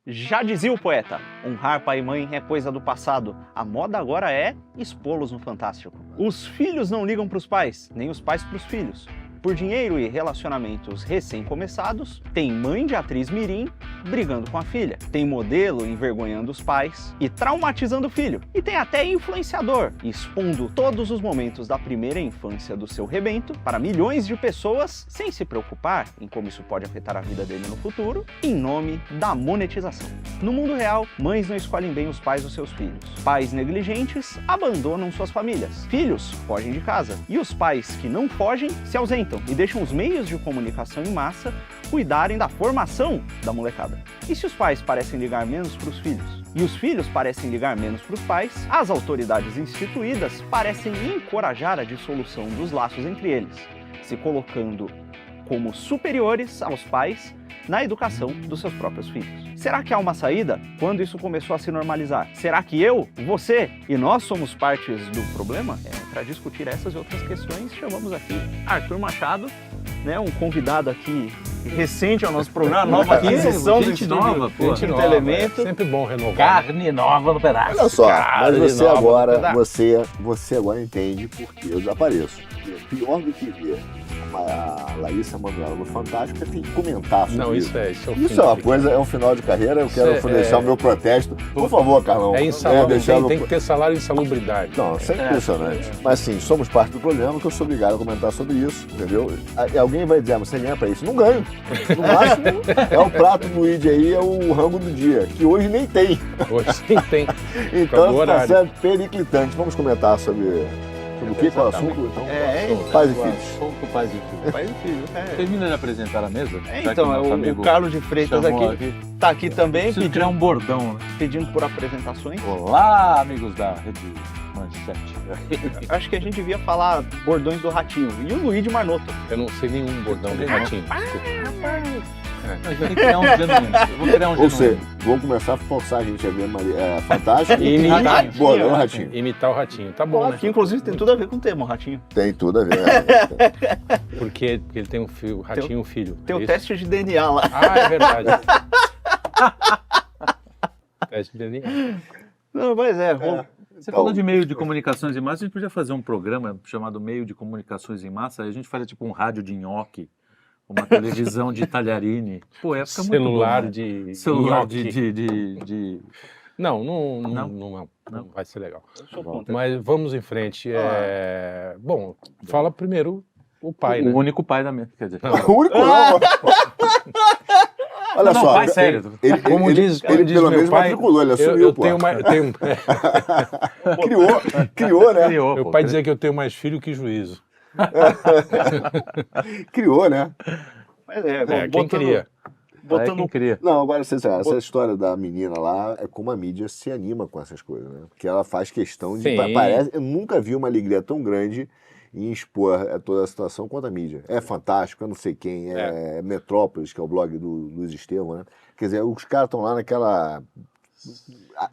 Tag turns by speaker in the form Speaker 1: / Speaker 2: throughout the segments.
Speaker 1: Já dizia o poeta, honrar pai e mãe é coisa do passado. A moda agora é expô-los no Fantástico. Os filhos não ligam para os pais, nem os pais para os filhos. Por dinheiro e relacionamentos recém-começados, tem mãe de atriz mirim brigando com a filha. Tem modelo envergonhando os pais e traumatizando o filho. E tem até influenciador, expondo todos os momentos da primeira infância do seu rebento para milhões de pessoas, sem se preocupar em como isso pode afetar a vida dele no futuro, em nome da monetização. No mundo real, mães não escolhem bem os pais dos seus filhos. Pais negligentes abandonam suas famílias. Filhos fogem de casa. E os pais que não fogem se ausentam e deixam os meios de comunicação em massa cuidarem da formação da molecada. E se os pais parecem ligar menos para os filhos? E os filhos parecem ligar menos para os pais, as autoridades instituídas parecem encorajar a dissolução dos laços entre eles, se colocando como superiores aos pais na educação dos seus próprios filhos. Será que há uma saída quando isso começou a se normalizar? Será que eu, você e nós somos partes do problema? Para discutir essas e outras questões, chamamos aqui Arthur Machado, né, um convidado aqui recente ao nosso programa, nova aquisição do
Speaker 2: gente nova, pô.
Speaker 1: Quinto Elemento.
Speaker 3: Sempre bom renovar.
Speaker 2: Carne nova no pedaço.
Speaker 4: Olha só,
Speaker 1: Carne
Speaker 4: mas você
Speaker 1: nova
Speaker 4: agora,
Speaker 1: no pedaço.
Speaker 4: você agora entende porque eu desapareço. Pior do que ver a Laísa Manoela no Fantástico é ter que comentar sobre
Speaker 3: Não,
Speaker 4: isso.
Speaker 3: isso é o fim.
Speaker 4: Isso é uma coisa, é um final de carreira, eu quero deixar o meu protesto. Por favor, Carlão.
Speaker 3: É insalubre,
Speaker 4: deixar
Speaker 3: tem que ter salário e insalubridade.
Speaker 4: Não, isso é impressionante. Mas sim, somos parte do problema, que eu sou obrigado a comentar sobre isso, entendeu? Alguém vai dizer, mas você ganha pra isso? Não ganho. No máximo, é o prato do Luigi aí, é o rango do dia, que hoje nem tem.
Speaker 3: Hoje sim tem.
Speaker 4: Então,
Speaker 3: Acabou o
Speaker 4: está
Speaker 3: horário.
Speaker 4: sendo periclitante. Vamos comentar sobre o que? Qual é o assunto? Então, pais e filhos.
Speaker 2: Como que o pai de filho?
Speaker 1: Pai e filho.
Speaker 2: Termina de apresentar a mesa? Já que
Speaker 1: Então,
Speaker 2: nosso
Speaker 1: o
Speaker 2: amigo
Speaker 1: Carlos de Freitas
Speaker 2: chamou
Speaker 1: aqui tá aqui também
Speaker 2: Preciso criar um bordão, né?
Speaker 1: pedindo por apresentações.
Speaker 2: Olá, amigos da Rede Manchete.
Speaker 1: Acho que a gente devia falar bordões do Ratinho. E o Luigi Marnoto.
Speaker 3: Eu não sei nenhum bordão do Ratinho. Desculpa.
Speaker 2: Mas eu vou criar um genuíno. Eu vou criar um
Speaker 4: Ou seja,
Speaker 2: genuíno.
Speaker 4: vamos começar a forçar a gente a ver Fantástico
Speaker 3: E imitar.
Speaker 4: Ratinho. Bordão Ratinho.
Speaker 3: Imitar o Ratinho. Tá bom, né?
Speaker 1: Que inclusive tem tudo a ver com o tema, o Ratinho.
Speaker 4: Tem tudo a ver. Né?
Speaker 3: Porque ele tem um filho, o Ratinho um filho.
Speaker 1: Tem
Speaker 3: é
Speaker 1: o
Speaker 3: isso?
Speaker 1: teste de DNA lá.
Speaker 3: Ah, é verdade. Teste de DNA.
Speaker 1: Não, mas
Speaker 2: Você falou de meio de comunicações em massa, a gente podia fazer um programa chamado Meio de Comunicações em Massa, aí a gente faria tipo um rádio de nhoque, uma televisão de talharine. Pô, ia ficar muito
Speaker 3: Celular
Speaker 2: bom, né?
Speaker 3: de...
Speaker 2: Celular
Speaker 3: nhoque.
Speaker 2: de...
Speaker 3: Não vai ser legal.
Speaker 1: eu sou contra.
Speaker 3: Mas vamos em frente. Bom, fala primeiro o pai,
Speaker 2: O
Speaker 3: né?
Speaker 2: único pai da minha, quer dizer.
Speaker 4: O único não. Olha
Speaker 2: Não,
Speaker 4: só.
Speaker 2: pai, sério.
Speaker 3: Como diz
Speaker 4: ele
Speaker 3: diz
Speaker 4: pelo
Speaker 3: meu
Speaker 4: menos
Speaker 3: pai,
Speaker 4: matriculou, ele assumiu,
Speaker 3: eu
Speaker 4: pô.
Speaker 3: tenho
Speaker 4: Criou, né?
Speaker 2: Criou,
Speaker 3: meu
Speaker 2: pô.
Speaker 3: pai dizia que eu tenho mais filho que juízo.
Speaker 4: Criou, né?
Speaker 1: Mas
Speaker 3: Quem queria?
Speaker 1: Botando
Speaker 2: Quem queria.
Speaker 4: Não, agora, essa história da menina lá é como a mídia se anima com essas coisas, né? Porque ela faz questão de...
Speaker 3: Sim.
Speaker 4: Parece, eu nunca vi uma alegria tão grande em expor toda a situação quanto a mídia. É Fantástico, é não sei quem, é Metrópolis, que é o blog do Luiz Estevão, né? Quer dizer, os caras estão lá naquela...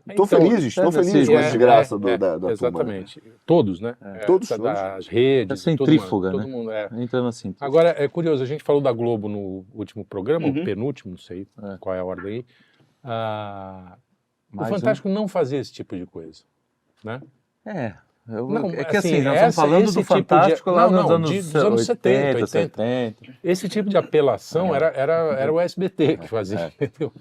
Speaker 4: Estão felizes com a desgraça da turma.
Speaker 3: Exatamente. Todos, né?
Speaker 4: Todos.
Speaker 3: Das redes.
Speaker 2: É centrífuga,
Speaker 3: todo
Speaker 2: né?
Speaker 3: mundo,
Speaker 2: Entrando assim.
Speaker 3: Agora, é curioso, a gente falou da Globo no último programa,
Speaker 1: Uhum.
Speaker 3: o penúltimo, não sei qual é a ordem aí. O
Speaker 2: Mais
Speaker 3: Fantástico não fazia esse tipo de coisa, né?
Speaker 2: Não, é que
Speaker 3: assim,
Speaker 2: nós estamos falando
Speaker 3: esse
Speaker 2: do
Speaker 3: tipo
Speaker 2: Fantástico
Speaker 3: de-
Speaker 2: lá
Speaker 3: não,
Speaker 2: nos
Speaker 3: dos anos 70, 80.
Speaker 2: 70.
Speaker 3: Esse tipo de apelação era o SBT que fazia, entendeu?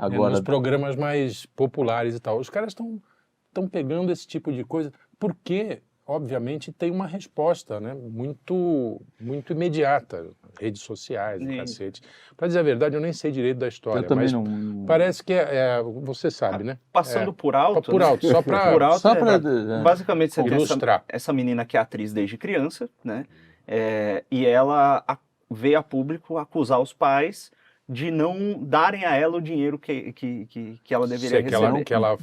Speaker 2: Agora,
Speaker 3: Nos programas mais populares e tal. Os caras estão pegando esse tipo de coisa porque, obviamente, tem uma resposta, né, muito imediata. Redes sociais,
Speaker 1: Sim.
Speaker 3: cacete. Para dizer a verdade, eu nem sei direito da história,
Speaker 2: eu também
Speaker 3: mas
Speaker 2: não...
Speaker 3: parece que você sabe, né?
Speaker 1: Passando por alto.
Speaker 3: Por alto, só para
Speaker 1: Por alto,
Speaker 2: Só pra...
Speaker 1: basicamente você tem
Speaker 3: ilustrar.
Speaker 1: essa menina que é atriz desde criança, né? E ela veio a público acusar os pais de não darem a ela o dinheiro que ela deveria receber.
Speaker 3: Que ela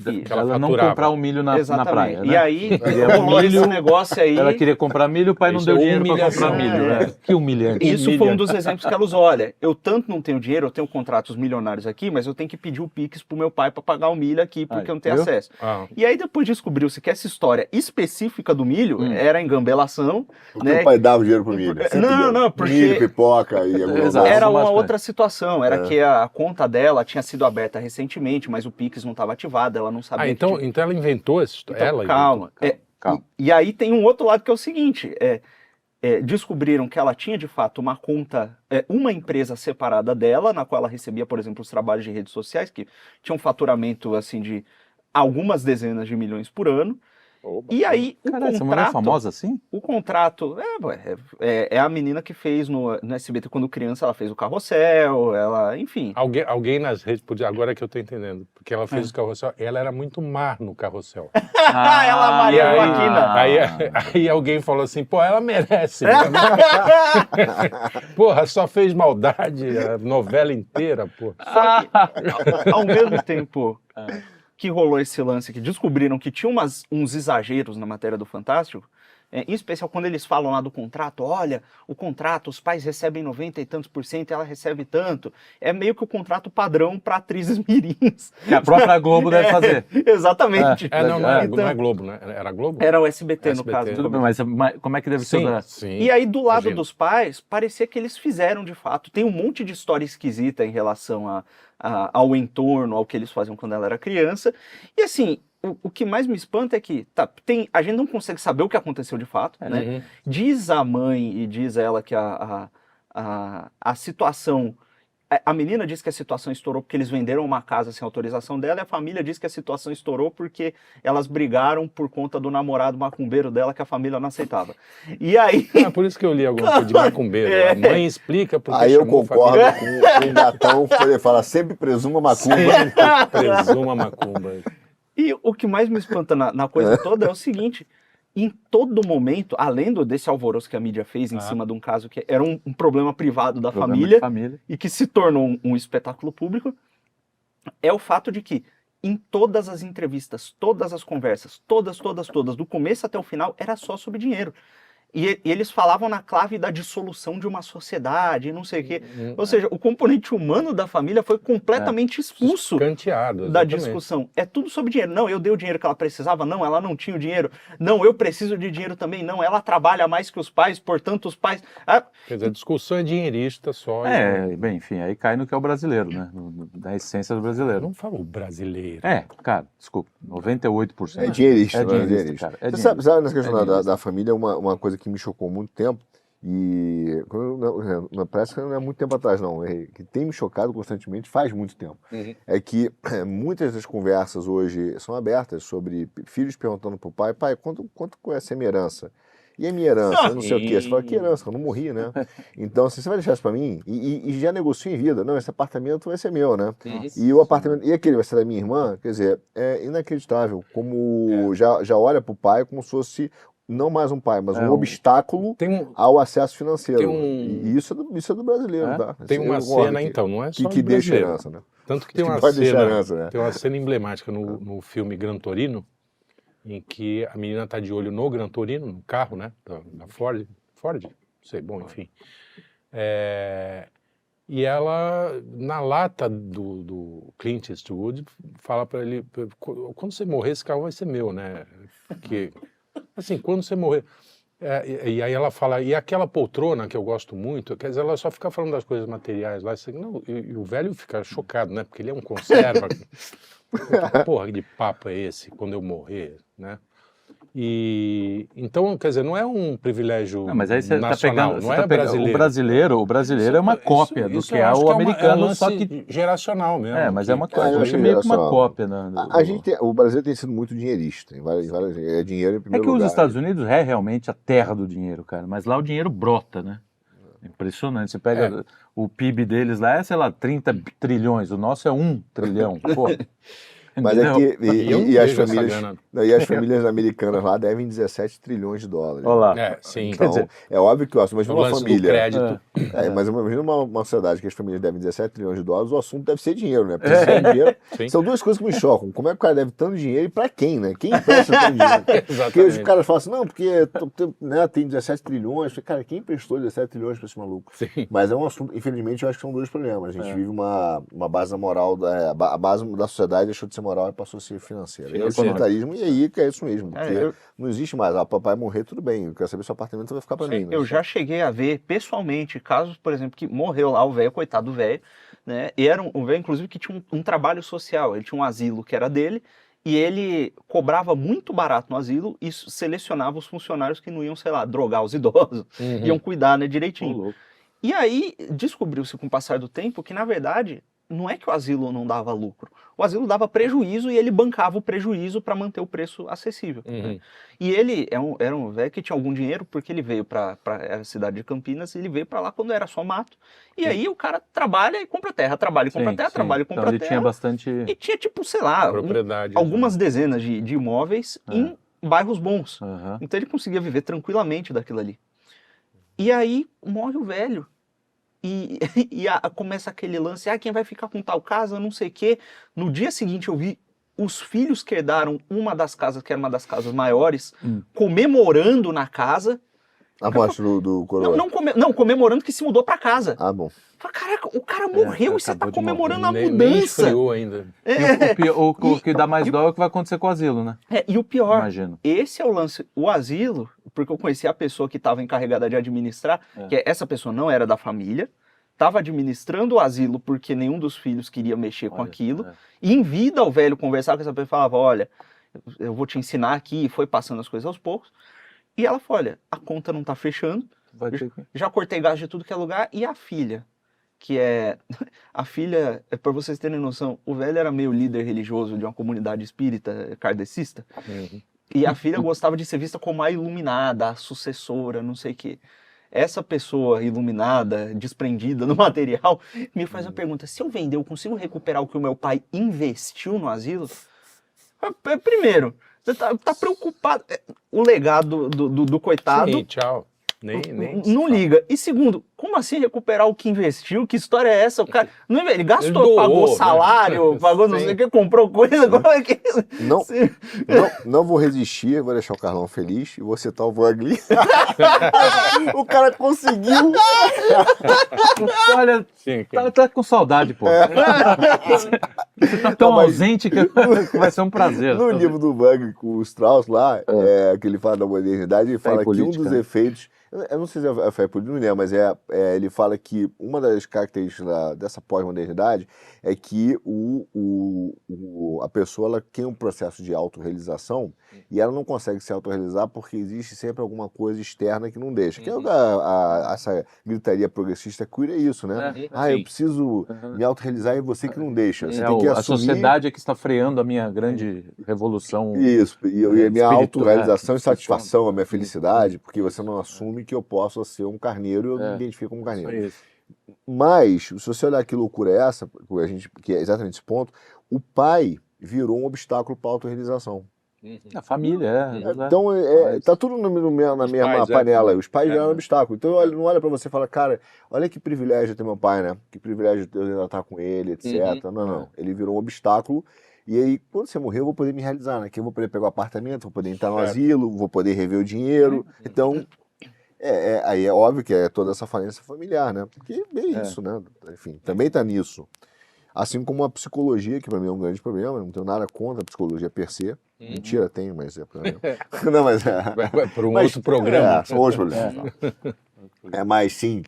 Speaker 2: não
Speaker 3: faturava.
Speaker 2: comprar o milho na
Speaker 1: Exatamente.
Speaker 2: praia, né?
Speaker 1: E aí,
Speaker 2: Queria
Speaker 1: rolou
Speaker 2: milho,
Speaker 1: esse negócio aí.
Speaker 2: Ela queria comprar milho, o pai não
Speaker 3: Isso
Speaker 2: deu
Speaker 3: é
Speaker 2: dinheiro para
Speaker 3: humilhação.
Speaker 2: comprar milho. Né? Que humilhante.
Speaker 1: Isso foi um dos exemplos que ela usou. Olha, eu tanto não tenho dinheiro, eu tenho contratos milionários aqui, mas eu tenho que pedir o Pix pro meu pai para pagar o milho aqui, porque eu não tenho
Speaker 2: viu?
Speaker 1: acesso.
Speaker 3: Ah,
Speaker 1: E aí depois descobriu-se que essa história específica do milho era engambelação,
Speaker 4: Porque
Speaker 1: né?
Speaker 4: o pai dava o dinheiro pro milho. sempre
Speaker 1: Não,
Speaker 4: deu.
Speaker 1: não, porque-
Speaker 4: Milho, pipoca e alguma
Speaker 2: Exato.
Speaker 4: coisa.
Speaker 1: Era uma
Speaker 2: Mas,
Speaker 1: outra situação. Não, era que a conta dela tinha sido aberta recentemente, mas o Pix não estava ativado, ela não sabia.
Speaker 3: Então ela inventou essa história.
Speaker 1: Então, calma. E aí tem um outro lado que é o seguinte: descobriram que ela tinha de fato uma conta, uma empresa separada dela, na qual ela recebia, por exemplo, os trabalhos de redes sociais, que tinha um faturamento assim de algumas dezenas de milhões por ano. E aí,
Speaker 2: essa mulher é famosa assim?
Speaker 1: O contrato é a menina que fez no SBT quando criança, ela fez o Carrossel, ela, enfim.
Speaker 3: Alguém nas redes, agora que eu tô entendendo, porque ela fez o Carrossel, ela era muito má no Carrossel.
Speaker 1: Ela, Maria Joaquina.
Speaker 3: Aí alguém falou assim, pô, ela merece. Né? Porra, só fez maldade a novela inteira, pô.
Speaker 1: Só que, ao mesmo tempo que rolou esse lance, que descobriram que tinha uns exageros na matéria do Fantástico, em especial quando eles falam lá do contrato, olha, o contrato, os pais recebem 90 e tantos %, ela recebe tanto. É meio que o contrato padrão para atrizes mirins.
Speaker 2: Que a própria Globo deve fazer.
Speaker 1: Exatamente.
Speaker 3: Não é Globo, né? Era Globo?
Speaker 1: Era o SBT, no caso.
Speaker 2: Tudo bem, mas como é que deve ser?
Speaker 3: Sim.
Speaker 1: E aí, do lado dos pais, parecia que eles fizeram de fato. Tem um monte de história esquisita em relação ao entorno, ao que eles faziam quando ela era criança. E assim, o que mais me espanta é que a gente não consegue saber o que aconteceu de fato, né? Diz a mãe e diz ela que a situação... A menina diz que a situação estourou porque eles venderam uma casa sem autorização dela, e a família diz que a situação estourou porque elas brigaram por conta do namorado macumbeiro dela, que a família não aceitava. E aí...
Speaker 3: por isso que eu li alguma coisa de macumbeiro. A mãe explica porque
Speaker 4: aí eu concordo com o Gatão, quando ele fala sempre presuma macumba.
Speaker 3: Sempre presuma macumba.
Speaker 1: E o que mais me espanta na coisa toda é o seguinte: em todo momento, além desse alvoroço que a mídia fez em cima de um caso que era um problema privado da família e que se tornou um espetáculo público, é o fato de que em todas as entrevistas, todas as conversas, todas, do começo até o final, era só sobre dinheiro. E eles falavam na clave da dissolução de uma sociedade, não sei o quê. Ou seja, o componente humano da família foi completamente expulso
Speaker 3: escanteado
Speaker 1: da discussão. É tudo sobre dinheiro. Não, eu dei o dinheiro que ela precisava. Não, ela não tinha o dinheiro. Não, eu preciso de dinheiro também. Não, ela trabalha mais que os pais, portanto os pais...
Speaker 3: Quer dizer, a discussão é dinheirista só.
Speaker 2: Bem, enfim, aí cai no que é o brasileiro, né? Da essência do brasileiro.
Speaker 3: Não falou brasileiro.
Speaker 2: Cara, desculpa, 98%.
Speaker 4: É dinheirista,
Speaker 2: cara.
Speaker 4: Você sabe nessa questão da família, uma coisa que me chocou há muito tempo, e parece que não é muito tempo atrás, não, que tem me chocado constantemente faz muito tempo, é que muitas das conversas hoje são abertas sobre filhos perguntando pro pai, quanto conhece a minha herança? E a minha herança? Eu não sei o quê. Você fala, que herança? Eu não morri, né? Então, assim, você vai deixar isso pra mim? E já negocia em vida. Não, esse apartamento vai ser meu, né? E o apartamento... E aquele vai ser da minha irmã? Quer dizer, é inacreditável como já olha pro pai como se fosse não mais um pai, mas um obstáculo ao acesso financeiro. E isso é do brasileiro, tá?
Speaker 3: Tem uma cena, então, não é só
Speaker 4: que deixa herança, né?
Speaker 3: Tanto que tem uma cena emblemática no filme Gran Torino, em que a menina está de olho no Gran Torino, no carro, né, da Ford, não sei, bom, enfim. E ela, na lata do Clint Eastwood, fala para ele, quando você morrer, esse carro vai ser meu, né, porque, assim, quando você morrer... e aí ela fala, e aquela poltrona que eu gosto muito, quer dizer, ela só fica falando das coisas materiais lá, e o velho fica chocado, né, porque ele é um conserva... Que porra de papo é esse, quando eu morrer, né? E então, quer dizer, não é um privilégio
Speaker 2: mas aí você
Speaker 3: nacional,
Speaker 2: tá pegando,
Speaker 3: não é brasileiro.
Speaker 2: O brasileiro é uma cópia do que é o americano, só que
Speaker 3: geracional mesmo.
Speaker 2: Mas é uma coisa, eu acho meio que uma cópia.
Speaker 4: O Brasil tem sido muito dinheirista, é dinheiro em primeiro lugar.
Speaker 2: É que os Estados Unidos é realmente a terra do dinheiro, cara, mas lá o dinheiro brota, né? Impressionante, você pega o PIB deles lá, sei lá, 30 trilhões, o nosso é 1 trilhão, pô.
Speaker 4: Mas é que as famílias americanas lá devem 17 trilhões de dólares.
Speaker 2: Olha lá.
Speaker 3: Sim.
Speaker 4: Então, é óbvio que imagina uma família.
Speaker 3: Crédito.
Speaker 4: Mas imagina uma sociedade que as famílias devem 17 trilhões de dólares, o assunto deve ser dinheiro, né? Porque se é dinheiro, são duas coisas que me chocam. Como é que o cara deve tanto dinheiro e pra quem, né? Quem empresta tanto dinheiro? Porque os caras falam assim, não, porque tem 17 trilhões. Cara, quem emprestou 17 trilhões pra esse maluco?
Speaker 3: Sim.
Speaker 4: Mas é um assunto, infelizmente, eu acho que são dois problemas. A gente vive uma base moral, a base da sociedade deixou de ser moral e passou a ser financeira. E é o
Speaker 3: Financeira.
Speaker 4: utilitarismo, e aí que é isso mesmo. Porque
Speaker 1: eu-
Speaker 4: não existe mais, papai morrer, tudo bem, eu quero saber se o apartamento vai ficar para mim. Né?
Speaker 1: Eu já cheguei a ver pessoalmente casos, por exemplo, que morreu lá o velho, coitado do velho, né? E era um velho, inclusive, que tinha um trabalho social. Ele tinha um asilo que era dele e ele cobrava muito barato no asilo e selecionava os funcionários que não iam, sei lá, drogar os idosos, iam cuidar, né, direitinho. E aí descobriu-se com o passar do tempo que, na verdade, não é que o asilo não dava lucro. O asilo dava prejuízo e ele bancava o prejuízo para manter o preço acessível. Né? E ele era um velho que tinha algum dinheiro porque ele veio para a cidade de Campinas e ele veio para lá quando era só mato. E aí o cara trabalha e compra terra, trabalha e compra terra, trabalha e compra
Speaker 2: então, ele
Speaker 1: terra.
Speaker 2: tinha bastante...
Speaker 1: E tinha, tipo, sei lá,
Speaker 3: Propriedade.
Speaker 1: algumas dezenas de imóveis em bairros bons.
Speaker 2: Aham.
Speaker 1: Então ele conseguia viver tranquilamente daquilo ali. E aí morre o velho. E, começa aquele lance, quem vai ficar com tal casa, não sei o quê. No dia seguinte eu vi os filhos que herdaram uma das casas, que era uma das casas maiores, comemorando na casa.
Speaker 4: A morte do coroa.
Speaker 1: Não, comemorando que se mudou pra casa.
Speaker 4: Ah, bom.
Speaker 1: Falei, caraca, o cara morreu e você tá
Speaker 2: acabou de
Speaker 1: comemorando a
Speaker 3: Nem
Speaker 1: mudança.
Speaker 3: esfriou ainda.
Speaker 2: O que dá mais dó é o que vai acontecer com o asilo, né?
Speaker 1: E o pior,
Speaker 2: Imagino.
Speaker 1: esse é o lance, o asilo, porque eu conheci a pessoa que estava encarregada de administrar, que essa pessoa não era da família, estava administrando o asilo porque nenhum dos filhos queria mexer com aquilo, e em vida o velho conversava com essa pessoa e falava, olha, eu vou te ensinar aqui, e foi passando as coisas aos poucos, e ela falou, olha, a conta não tá fechando,
Speaker 2: Vai ter que...
Speaker 1: já cortei gasto de tudo que é lugar, e a filha, que é, a filha, para vocês terem noção, o velho era meio líder religioso de uma comunidade espírita kardecista, e a filha gostava de ser vista como a iluminada, a sucessora, não sei o quê. Essa pessoa iluminada, desprendida no material, me faz a pergunta, se eu vender, eu consigo recuperar o que o meu pai investiu no asilo? Primeiro, você tá preocupado, o legado do coitado...
Speaker 3: Sim, tchau. Nem
Speaker 1: não liga. E segundo, como assim recuperar o que investiu? Que história é essa? O cara, não, ele gastou,
Speaker 3: Ele doou,
Speaker 1: pagou
Speaker 3: né?
Speaker 1: salário, pagou não sei o que, comprou coisa. Como é que...
Speaker 4: Não vou resistir, vou deixar o Carlão feliz e vou citar o Vogli. O cara conseguiu.
Speaker 2: Olha,
Speaker 3: Sim,
Speaker 2: tá com saudade, pô. Você tá tão ausente que vai ser um prazer.
Speaker 4: No livro do Vogli com o Strauss lá, que ele fala da modernidade, ele fala que um dos efeitos... Eu não sei se é fé política, não lembro, mas ele fala que uma das características dessa pós-modernidade é que a pessoa ela tem um processo de autorrealização e ela não consegue se autorrealizar porque existe sempre alguma coisa externa que não deixa. Que essa gritaria progressista queer é isso, né? Eu preciso me autorrealizar e você que não deixa. Você tem que assumir...
Speaker 2: A sociedade é que está freando a minha grande revolução.
Speaker 4: Isso, e a minha autorrealização e satisfação, a minha felicidade, porque você não assume que eu posso ser um carneiro e eu me identifico como carneiro. Mas, se você olhar que loucura é essa, que é exatamente esse ponto, o pai virou um obstáculo para a autorrealização.
Speaker 2: A família,
Speaker 4: Então, tá tudo na mesma panela. Os pais viraram um obstáculo. Então, não olha para você e fala, cara, olha que privilégio ter meu pai, né? Que privilégio eu ainda estar com ele, etc. Não. Ele virou um obstáculo. E aí, quando você morrer, eu vou poder me realizar, né? Que eu vou poder pegar o apartamento, vou poder entrar no asilo, vou poder rever o dinheiro. Então... aí é óbvio que é toda essa falência familiar, né? Porque é isso, né? Enfim, também tá nisso. Assim como a psicologia, que para mim é um grande problema, não tenho nada contra a psicologia per se. Mentira, tenho, mas é problema. Não, mas
Speaker 3: Vai para um outro programa.
Speaker 4: São outros problemas. Mas sim,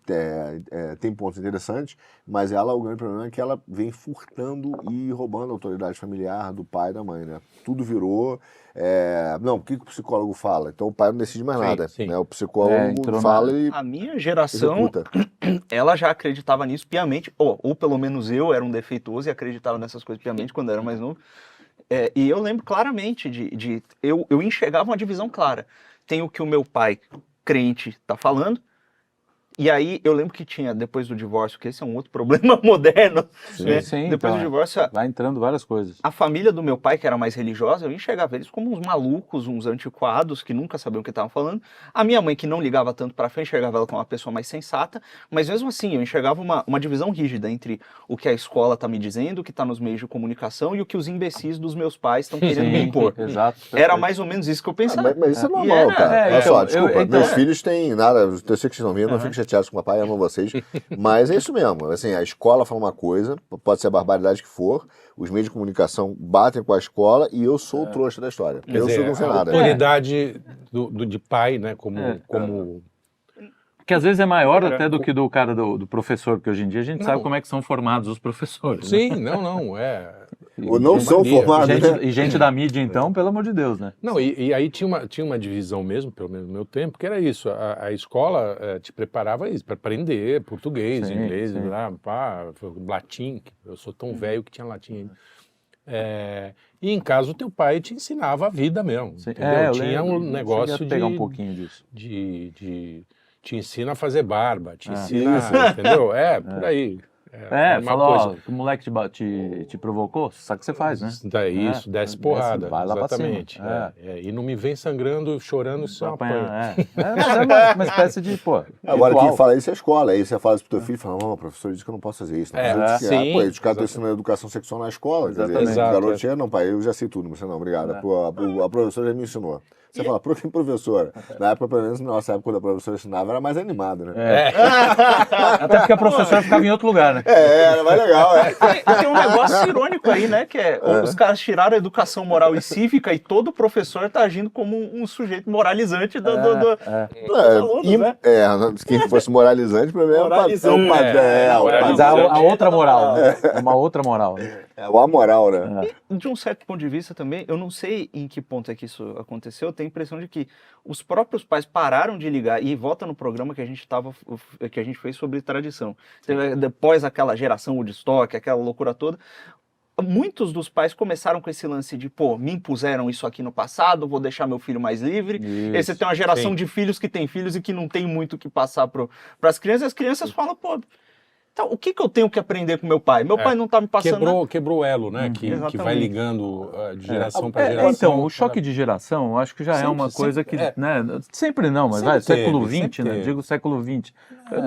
Speaker 4: tem pontos interessantes, mas o grande problema é que ela vem furtando e roubando a autoridade familiar do pai e da mãe, né? Tudo virou... o que o psicólogo fala? Então o pai não decide mais nada.
Speaker 3: Sim.
Speaker 4: Né? O psicólogo fala e
Speaker 1: a minha geração,
Speaker 4: executa.
Speaker 1: Ela já acreditava nisso piamente, ou pelo menos eu era um defeituoso e acreditava nessas coisas piamente quando eu era mais novo. E eu lembro claramente eu enxergava uma divisão clara. Tem o que o meu pai, crente, está falando, e aí eu lembro que tinha, depois do divórcio, que esse é um outro problema moderno, né?
Speaker 2: Sim,
Speaker 1: depois do divórcio,
Speaker 2: vai entrando várias coisas.
Speaker 1: a família do meu pai, que era mais religiosa, eu enxergava eles como uns malucos, uns antiquados, que nunca sabiam o que estavam falando. A minha mãe, que não ligava tanto pra fé, enxergava ela como uma pessoa mais sensata, mas mesmo assim, eu enxergava uma divisão rígida entre o que a escola tá me dizendo, o que tá nos meios de comunicação e o que os imbecis dos meus pais estão querendo me impor.
Speaker 2: Exato.
Speaker 1: Era mais ou menos isso que eu pensava.
Speaker 4: Mas isso é normal, cara. Olha só, desculpa,
Speaker 2: então,
Speaker 4: meus filhos têm nada, eu sei que vocês não vendo, não fico chateado. chateados com o papai, amo vocês. Mas é isso mesmo. Assim, a escola fala uma coisa, pode ser a barbaridade que for, os meios de comunicação batem com a escola e eu sou o trouxa da história.
Speaker 3: Quer
Speaker 4: Eu
Speaker 3: dizer,
Speaker 4: não sei
Speaker 3: a
Speaker 4: nada.
Speaker 3: autoridade de pai, né? Como
Speaker 2: Que às vezes é maior até do que do cara do professor, porque hoje em dia a gente
Speaker 3: Não.
Speaker 2: sabe como é que são formados os professores.
Speaker 3: Sim, não.
Speaker 4: Ou não são formados, né?
Speaker 2: E gente da mídia, então, pelo amor de Deus, né?
Speaker 3: Não, e aí tinha uma divisão mesmo, pelo menos no meu tempo, que era isso. A escola te preparava isso, para aprender português,
Speaker 2: Sim,
Speaker 3: inglês,
Speaker 2: sim.
Speaker 3: latim. Eu sou tão velho que tinha latim ainda. E em casa o teu pai te ensinava a vida mesmo,
Speaker 2: Sim.
Speaker 3: entendeu?
Speaker 2: Eu
Speaker 3: Tinha
Speaker 2: lembro,
Speaker 3: um negócio
Speaker 2: cheguei a pegar um pouquinho disso.
Speaker 3: te ensina a fazer barba, te ensina,
Speaker 4: Isso.
Speaker 3: entendeu? Por aí. Uma
Speaker 2: Falou, ó, o moleque te provocou, sabe o que você faz, né?
Speaker 3: Isso, desce porrada.
Speaker 2: vai lá pra cima.
Speaker 3: Exatamente. E não me vem sangrando, chorando, isso é uma
Speaker 2: Apanha,
Speaker 3: apanha.
Speaker 2: mas é uma espécie de, pô,
Speaker 4: Agora,
Speaker 2: ritual.
Speaker 4: quem fala isso é a escola. Aí você fala isso pro teu filho e fala, não, o professor disse que eu não posso fazer isso. Não.
Speaker 3: Sim,
Speaker 4: Pô, os caras estão ensinando educação sexual na escola. Quer dizer,
Speaker 2: Exatamente.
Speaker 4: o garoto chega, não, pai, eu já sei tudo, você não, obrigado. Pô, a professora já me ensinou. Você fala, por que professora? Na época, pelo menos na nossa época, quando a professora ensinava, era mais animado, né?
Speaker 2: Até porque a professora ficava em outro lugar, né?
Speaker 4: Era mais legal,
Speaker 1: Tem um negócio irônico aí, né? Que os caras tiraram a educação moral e cívica e todo professor tá agindo como um sujeito moralizante dos alunos, né?
Speaker 4: Quem fosse moralizante, pra mim é
Speaker 1: Moralizante.
Speaker 2: Mas a outra moral, né? É uma outra moral. Né?
Speaker 4: É o amoral, né?
Speaker 1: De um certo ponto de vista também, eu não sei em que ponto é que isso aconteceu, eu tenho a impressão de que os próprios pais pararam de ligar, e volta no programa que a gente fez sobre tradição. Depois aquela geração Woodstock, aquela loucura toda, muitos dos pais começaram com esse lance de, pô, me impuseram isso aqui no passado, vou deixar meu filho mais livre.
Speaker 2: Isso,
Speaker 1: Aí você tem uma geração
Speaker 3: sim.
Speaker 1: de filhos que tem filhos e que não tem muito o que passar para as crianças, e as crianças falam, pô, então, o que eu tenho que aprender com meu pai? Meu pai não tá me passando nada.
Speaker 3: Quebrou o elo, né? Que vai
Speaker 1: Exatamente.
Speaker 3: ligando de geração para geração.
Speaker 2: Então, o choque de geração, eu acho que já é uma coisa que, né, sempre não, mas vai, século XX, né, digo século XX. Eu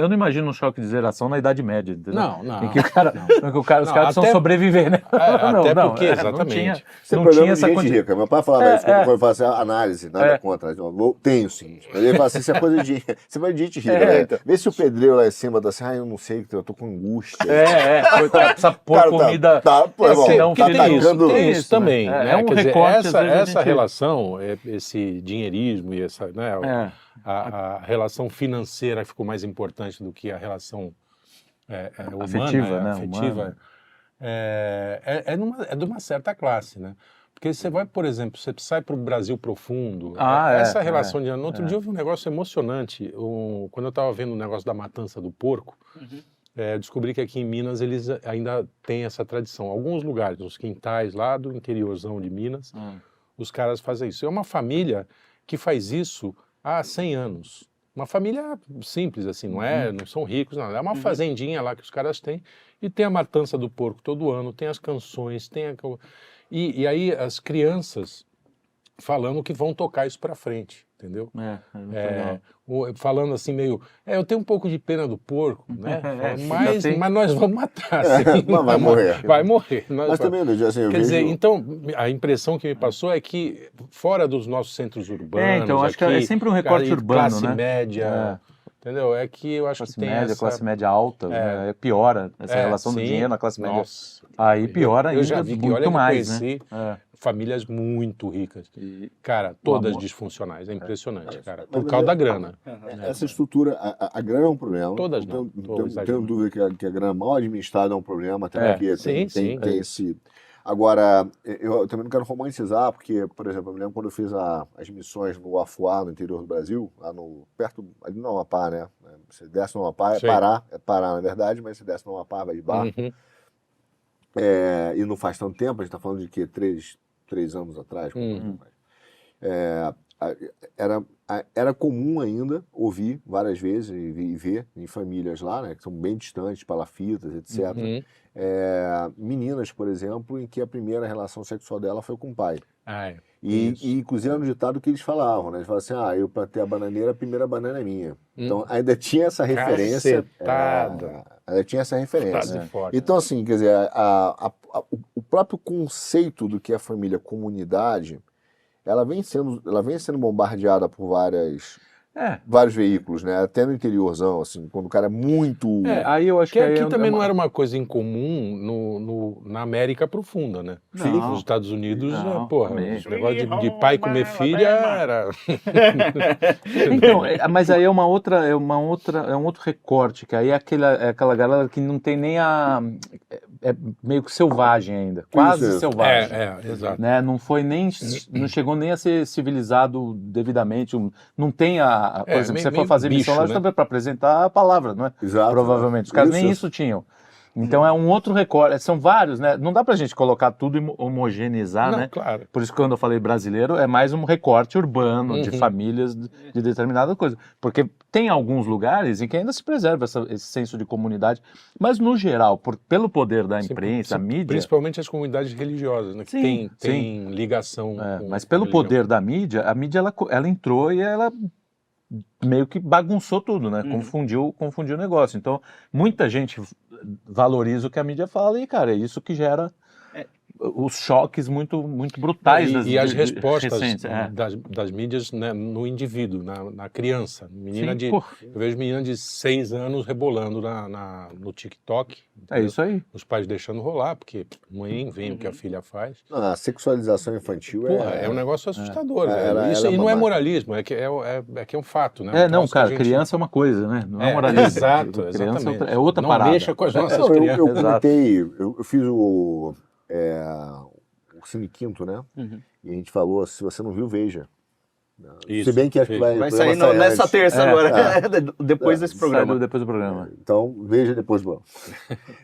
Speaker 2: não imagino um choque de geração na Idade Média, entendeu?
Speaker 3: Não.
Speaker 2: Em que os caras precisam sobreviver, né?
Speaker 3: Até porque, exatamente.
Speaker 2: Não tinha essa
Speaker 4: gente
Speaker 2: condição.
Speaker 4: rica. Meu pai falava isso quando eu fazia análise, nada contra. Eu tenho sim. Mas ele fala assim, isso é coisa de... Você vai de gente rica, né?
Speaker 2: Então.
Speaker 4: Vê se o pedreiro lá em cima tá assim, eu não sei, eu tô com angústia.
Speaker 2: Precisa pôr
Speaker 4: Cara,
Speaker 2: comida...
Speaker 4: pô, irmão,
Speaker 2: senão
Speaker 3: Que
Speaker 2: fica
Speaker 3: tem isso
Speaker 2: tacando-
Speaker 3: isso também.
Speaker 2: né?
Speaker 3: Né?
Speaker 2: É um
Speaker 3: Quer dizer,
Speaker 2: recorte, às vezes, a
Speaker 3: essa
Speaker 2: gente-
Speaker 3: relação, esse dinheirismo e essa, né, a relação financeira ficou mais importante do que a relação humana,
Speaker 2: Afetiva, né?
Speaker 3: afetiva,
Speaker 2: Humana.
Speaker 3: é de uma certa classe, né? Porque você vai, por exemplo, você sai para o Brasil profundo,
Speaker 2: essa
Speaker 3: relação de... No outro dia eu vi um negócio emocionante, quando eu estava vendo o negócio da matança do porco, eu descobri que aqui em Minas eles ainda têm essa tradição. Alguns lugares, nos quintais lá do interiorzão de Minas, os caras fazem isso. É uma família que faz isso há 100 anos. Uma família simples, assim, não são ricos, não. É uma fazendinha lá que os caras têm e tem a matança do porco todo ano, tem as canções, e aí as crianças falando que vão tocar isso pra frente, entendeu? Falando assim meio, eu tenho um pouco de pena do porco, né? Mas nós vamos matar. Assim,
Speaker 4: Mas vai morrer.
Speaker 3: Vai morrer.
Speaker 4: Mas também, assim, eu
Speaker 3: Quer dizer,
Speaker 4: vejo...
Speaker 3: então, a impressão que me passou é que fora dos nossos centros urbanos,
Speaker 2: então, acho que é sempre um recorte urbano,
Speaker 3: classe
Speaker 2: né?
Speaker 3: média, entendeu? É que eu acho que tem essa...
Speaker 2: classe média alta, né? Piora essa relação do
Speaker 3: sim.
Speaker 2: dinheiro na classe média.
Speaker 3: Nossa.
Speaker 2: Aí piora
Speaker 3: Eu já
Speaker 2: ainda
Speaker 3: vi que,
Speaker 2: muito
Speaker 3: olha, que
Speaker 2: mais,
Speaker 3: conheci
Speaker 2: né?
Speaker 3: famílias muito ricas. Cara, todas
Speaker 2: amor.
Speaker 3: disfuncionais. É impressionante, cara. Por causa da grana.
Speaker 4: Essa estrutura, a grana é um problema.
Speaker 3: Todas
Speaker 4: não.
Speaker 3: não.
Speaker 4: Tenho- Não tenho dúvida que a grana mal administrada é um problema, até porque
Speaker 3: sim, sim.
Speaker 4: tem esse... Agora, eu também não quero romantizar, porque, por exemplo, eu me lembro quando eu fiz as missões no Afuá, no interior do Brasil, lá ali no Amapá, né? Você desce no Amapá,
Speaker 3: Sim.
Speaker 4: é Pará, na verdade, mas você desce no Amapá, vai de barco.
Speaker 3: Uhum.
Speaker 4: E não faz tanto tempo, a gente está falando de quê? 3 anos atrás? Era comum ainda ouvir várias vezes e ver em famílias lá, né, que são bem distantes, palafitas, etc.
Speaker 3: Uhum.
Speaker 4: Meninas, por exemplo, em que a primeira relação sexual dela foi com o pai.
Speaker 3: Isso.
Speaker 4: E inclusive era no ditado que eles falavam, né? Eles falavam assim, eu plantei a bananeira, a primeira banana é minha. Então ainda tinha essa referência.
Speaker 3: Cacetada.
Speaker 4: Ainda tinha essa referência.
Speaker 3: Frase forte.
Speaker 4: Então, assim, quer dizer, o próprio conceito do que é família comunidade, ela vem sendo bombardeada por várias vários veículos, né? Até no interiorzão, assim, quando o cara é muito...
Speaker 2: Aí eu acho
Speaker 3: Que
Speaker 2: que
Speaker 3: aqui
Speaker 2: aí
Speaker 3: também não era uma coisa incomum na América profunda, né?
Speaker 2: Sim.
Speaker 3: Nos Estados Unidos,
Speaker 2: Não,
Speaker 3: porra,
Speaker 2: também.
Speaker 3: esse negócio de pai comer filha era...
Speaker 2: Então, mas aí é um outro recorte, que aí é aquela galera que não tem nem é meio que selvagem ainda, quase
Speaker 4: Isso.
Speaker 2: selvagem.
Speaker 3: Exato.
Speaker 2: Né? Não chegou nem a ser civilizado devidamente, não tem por exemplo, se você for fazer
Speaker 3: bicho,
Speaker 2: missão lá,
Speaker 3: né?
Speaker 2: para apresentar a palavra, não é?
Speaker 4: Exato.
Speaker 2: Provavelmente, os caras nem isso tinham. Então é um outro recorte, são vários, né? Não dá pra gente colocar tudo e homogeneizar,
Speaker 3: Não,
Speaker 2: né?
Speaker 3: claro.
Speaker 2: Por isso que quando eu falei brasileiro, é mais um recorte urbano de famílias de determinada coisa. Porque tem alguns lugares em que ainda se preserva esse senso de comunidade, mas no geral, pelo poder da imprensa, a mídia...
Speaker 3: Principalmente as comunidades religiosas, né? Que
Speaker 2: Sim,
Speaker 3: tem ligação com
Speaker 2: mas pelo
Speaker 3: religião.
Speaker 2: poder da mídia, a mídia ela entrou e ela meio que bagunçou tudo, né? Confundiu o negócio. Então, muita gente valoriza o que a mídia fala e, cara, é isso que gera os choques muito brutais
Speaker 3: E as respostas
Speaker 2: recentes.
Speaker 3: das mídias, né, no indivíduo, na criança. Menina
Speaker 2: Sim,
Speaker 3: eu vejo menina de 6 anos rebolando no TikTok.
Speaker 2: É
Speaker 3: entendeu?
Speaker 2: isso aí.
Speaker 3: Os pais deixando rolar, porque mãe vê o que a filha faz.
Speaker 4: A sexualização infantil
Speaker 3: Porra, é um negócio assustador. velho.
Speaker 4: ela
Speaker 3: Isso,
Speaker 4: é
Speaker 3: e não é
Speaker 4: mamata.
Speaker 3: moralismo, é que é um fato, né?
Speaker 2: Não,
Speaker 3: troço que a
Speaker 2: cara,
Speaker 3: gente-
Speaker 2: criança é uma coisa, né? Não é moralismo.
Speaker 3: Exato,
Speaker 2: Criança
Speaker 3: exatamente.
Speaker 2: é outra
Speaker 3: não
Speaker 2: parada.
Speaker 3: mexa com as nossas
Speaker 4: Não,
Speaker 3: crianças.
Speaker 4: eu
Speaker 2: Exato.
Speaker 4: comentei, eu fiz o Cine Quinto, né? E a gente falou, se você não viu, veja.
Speaker 3: Isso,
Speaker 4: Se bem que acho que
Speaker 3: veja.
Speaker 1: Vai
Speaker 4: o
Speaker 1: sair
Speaker 4: programa sai
Speaker 1: nessa
Speaker 4: antes.
Speaker 1: terça agora, depois desse programa.
Speaker 2: Saiu depois do programa.
Speaker 4: Então, veja depois, bom.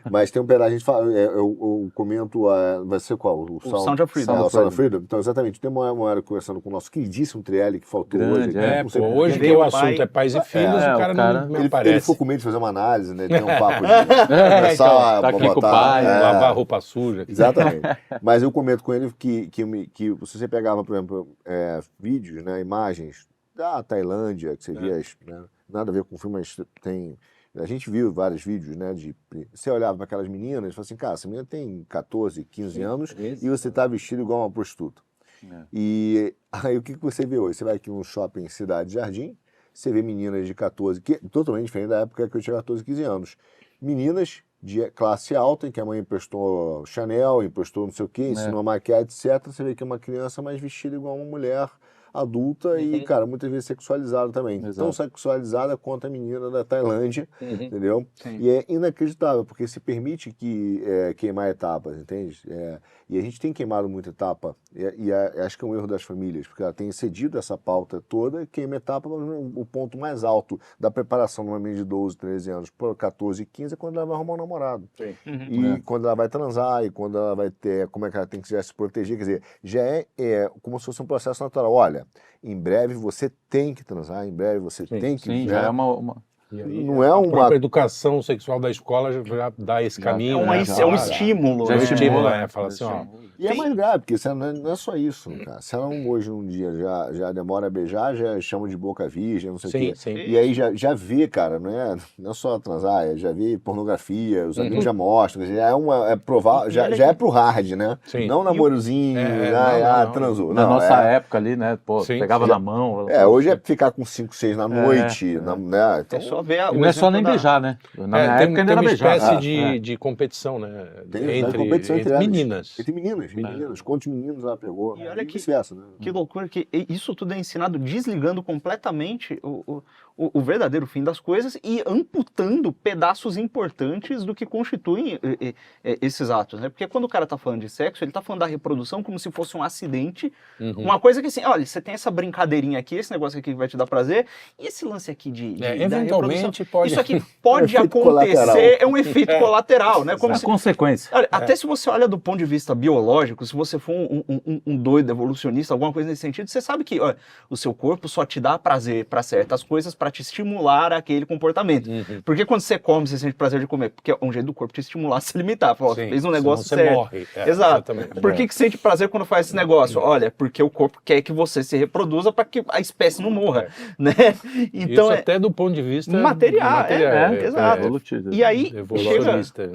Speaker 4: Mas tem um pedaço, a gente fala, eu comento, vai ser qual? O
Speaker 1: Sound of Freedom.
Speaker 4: O Sound of Freedom. Então, exatamente, tem uma hora conversando com o nosso queridíssimo Trielli, que faltou
Speaker 2: Grande,
Speaker 4: hoje.
Speaker 2: é.
Speaker 4: Não sei por quê.
Speaker 3: Hoje que
Speaker 1: Veio
Speaker 3: o
Speaker 1: o
Speaker 3: assunto
Speaker 1: pai-
Speaker 3: é pais e filhos, o cara não
Speaker 4: Ele
Speaker 3: aparece.
Speaker 4: ficou com medo de fazer uma análise, né? Tem um papo de começar
Speaker 2: tá
Speaker 4: a
Speaker 2: aqui com o
Speaker 4: botar...
Speaker 2: pai,
Speaker 3: Lavar roupa suja.
Speaker 4: Exatamente. Mas eu comento com ele que se você pegava, por exemplo, vídeos, né, imagens da Tailândia, que você via, né, nada a ver com o filme, mas a gente viu vários vídeos, né, você olhava para aquelas meninas e falava assim, cara, essa menina tem 14, 15 anos e você tá vestido igual uma prostituta. E aí o que você vê hoje? Você vai aqui num shopping Cidade Jardim, você vê meninas de 14, totalmente diferente da época que eu tinha 14, 15 anos. Meninas de classe alta, em que a mãe emprestou Chanel, emprestou não sei o quê, ensinou a maquiar, etc. Você vê que é uma criança mais vestida igual uma mulher adulta e, cara, muitas vezes sexualizada também.
Speaker 2: Exato.
Speaker 4: Tão sexualizada quanto a menina da Tailândia, entendeu?
Speaker 1: Sim.
Speaker 4: E é inacreditável, porque se permite queimar etapas, entende? E a gente tem queimado muita etapa, e acho que é um erro das famílias, porque ela tem cedido essa pauta toda, queima etapa, o ponto mais alto da preparação de uma menina de 12, 13 anos por 14, 15 é quando ela vai arrumar um namorado. E quando ela vai transar, e quando ela vai ter, como é que ela tem que já se proteger, quer dizer, já é como se fosse um processo natural. Olha, em breve você tem que transar, em breve você tem que...
Speaker 2: Sim,
Speaker 4: né?
Speaker 2: já é uma...
Speaker 3: E aí,
Speaker 4: Não é
Speaker 3: a
Speaker 4: uma...
Speaker 3: própria educação sexual da escola já dá esse caminho. né?
Speaker 1: É um estímulo.
Speaker 2: Já
Speaker 1: né?
Speaker 2: estimula,
Speaker 3: Fala assim, ó.
Speaker 4: E é mais grave, porque não é só isso, cara. Se ela hoje num dia já demora a beijar, já chama de boca virgem, não sei o quê.
Speaker 3: Sim.
Speaker 4: E aí já vê, cara, não é só transar, já vê pornografia, os amigos já mostram, já é pro hard, né?
Speaker 3: Sim.
Speaker 4: Não namorozinho,
Speaker 3: não.
Speaker 4: transou.
Speaker 2: Na
Speaker 4: Não,
Speaker 2: nossa época ali, né? Pô,
Speaker 3: Sim.
Speaker 2: pegava na mão.
Speaker 4: hoje é ficar com 5, 6 na noite, né? Então,
Speaker 1: É só ver
Speaker 2: E não é só nem beijar, né? Na minha
Speaker 3: tem
Speaker 2: época ainda
Speaker 3: uma
Speaker 2: era beijar.
Speaker 3: espécie de competição, né?
Speaker 4: tem
Speaker 3: Entre
Speaker 4: competição entre elas.
Speaker 3: meninas.
Speaker 4: Entre meninas. Quantos meninos ela pegou?
Speaker 1: E olha que-
Speaker 4: vice-versa, né?
Speaker 1: Que loucura que isso tudo é ensinado desligando completamente o verdadeiro fim das coisas e amputando pedaços importantes do que constituem esses atos, né? Porque quando o cara tá falando de sexo, ele tá falando da reprodução como se fosse um acidente, uma coisa que assim, olha, você tem essa brincadeirinha aqui, esse negócio aqui que vai te dar prazer, e esse lance aqui da
Speaker 3: eventualmente
Speaker 1: reprodução,
Speaker 3: pode...
Speaker 1: isso aqui pode
Speaker 4: É um efeito
Speaker 1: acontecer,
Speaker 4: colateral.
Speaker 1: é um efeito colateral, né? Como
Speaker 2: A
Speaker 1: se,
Speaker 2: consequência.
Speaker 1: olha, até se você olha do ponto de vista biológico, se você for um doido evolucionista, alguma coisa nesse sentido, você sabe que olha, o seu corpo só te dá prazer para certas coisas para te estimular aquele comportamento. Porque quando você come, você sente prazer de comer, porque é um jeito do corpo te estimular a se limitar. Fala,
Speaker 3: Sim,
Speaker 1: fez um
Speaker 3: senão
Speaker 1: negócio
Speaker 3: você
Speaker 1: certo.
Speaker 3: morre.
Speaker 1: Exato.
Speaker 3: Exatamente.
Speaker 1: Por que sente prazer quando faz esse negócio? Olha, porque o corpo quer que você se reproduza para que a espécie não morra, né? Então
Speaker 3: isso até do ponto de vista
Speaker 1: material, exato.
Speaker 2: Evolutivo.
Speaker 1: E aí
Speaker 3: evolucionista.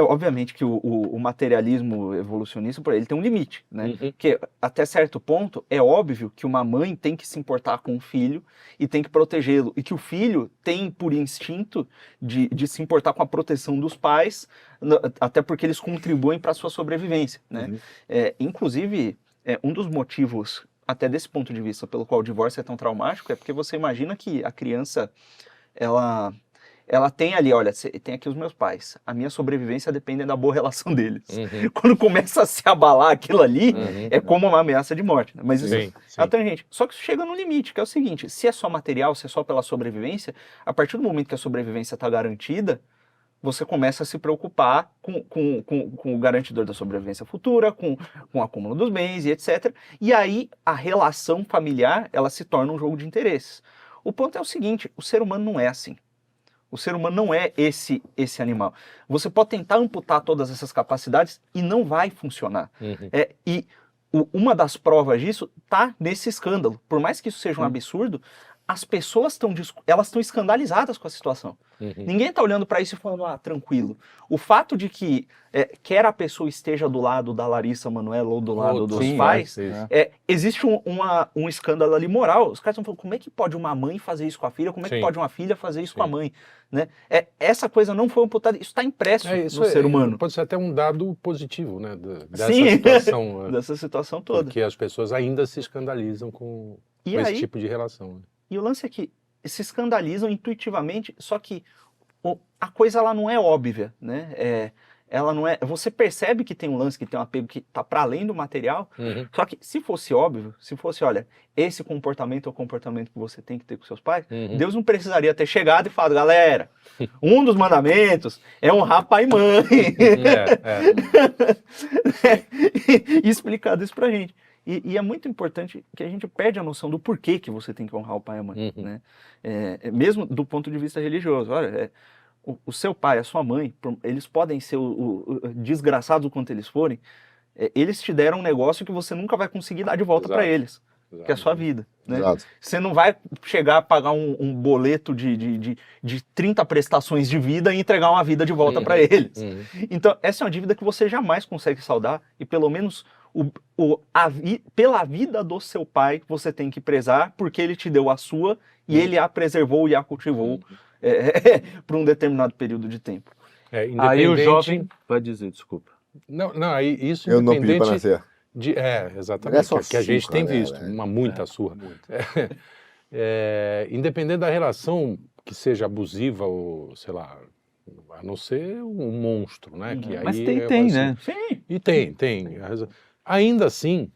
Speaker 1: Obviamente que o materialismo evolucionista, por ele tem um limite, né? Porque até certo ponto é óbvio que uma mãe tem que se importar com o filho e tem que protegê-lo, e que o filho tem por instinto de se importar com a proteção dos pais, até porque eles contribuem para a sua sobrevivência, né? Inclusive, um dos motivos, até desse ponto de vista, pelo qual o divórcio é tão traumático, é porque você imagina que a criança, ela tem ali, olha, tem aqui os meus pais, a minha sobrevivência depende da boa relação deles. Quando começa a se abalar aquilo ali, é como uma ameaça de morte, né? Mas isso é a tangente. Só que isso chega no limite, que é o seguinte, se é só material, se é só pela sobrevivência, a partir do momento que a sobrevivência está garantida, você começa a se preocupar com o garantidor da sobrevivência futura, com o acúmulo dos bens e etc. E aí a relação familiar, ela se torna um jogo de interesses. O ponto é o seguinte, o ser humano não é assim. O ser humano não é esse animal. Você pode tentar amputar todas essas capacidades e não vai funcionar. Uma das provas disso está nesse escândalo. Por mais que isso seja um absurdo, as pessoas estão escandalizadas com a situação. Ninguém está olhando para isso e falando, tranquilo. O fato de que quer a pessoa esteja do lado da Larissa Manoela ou do lado dos pais, existe um escândalo ali moral. Os caras estão falando, como é que pode uma mãe fazer isso com a filha? Como é que pode uma filha fazer isso com a mãe? Né? Essa coisa não foi amputada, isso está impresso no ser humano.
Speaker 3: Pode ser até um dado positivo, né? Dessa situação.
Speaker 1: Dessa situação toda.
Speaker 3: Porque as pessoas ainda se escandalizam com esse tipo de relação. Né?
Speaker 1: E o lance é que se escandalizam intuitivamente, só que a coisa ela não é óbvia, né? Ela não é. Você percebe que tem um lance, que tem um apego que está para além do material. Só que se fosse óbvio, se fosse, olha, esse comportamento é o comportamento que você tem que ter com seus pais, Deus não precisaria ter chegado e falado, galera, um dos mandamentos é honrar pai e mãe. E explicado isso pra gente. E é muito importante que a gente perde a noção do porquê que você tem que honrar o pai e a mãe, né? Mesmo do ponto de vista religioso. Olha, o seu pai, a sua mãe, eles podem ser desgraçados o quanto eles forem, eles te deram um negócio que você nunca vai conseguir dar de volta para eles, que é a sua vida, né? Você não vai chegar a pagar um boleto de 30 prestações de vida e entregar uma vida de volta para eles. Então, essa é uma dívida que você jamais consegue saldar e pelo menos pela vida do seu pai você tem que prezar, porque ele te deu a sua e ele a preservou e a cultivou por um determinado período de tempo.
Speaker 2: Aí o jovem vai dizer, desculpa.
Speaker 3: Não, aí isso
Speaker 4: eu não pedi para nascer.
Speaker 3: Exatamente, que a gente tem visto, muita surra. Independente da relação que seja abusiva ou, sei lá, a não ser um monstro, né? Que aí
Speaker 2: mas tem, né?
Speaker 1: Sim.
Speaker 3: E tem. Ainda assim,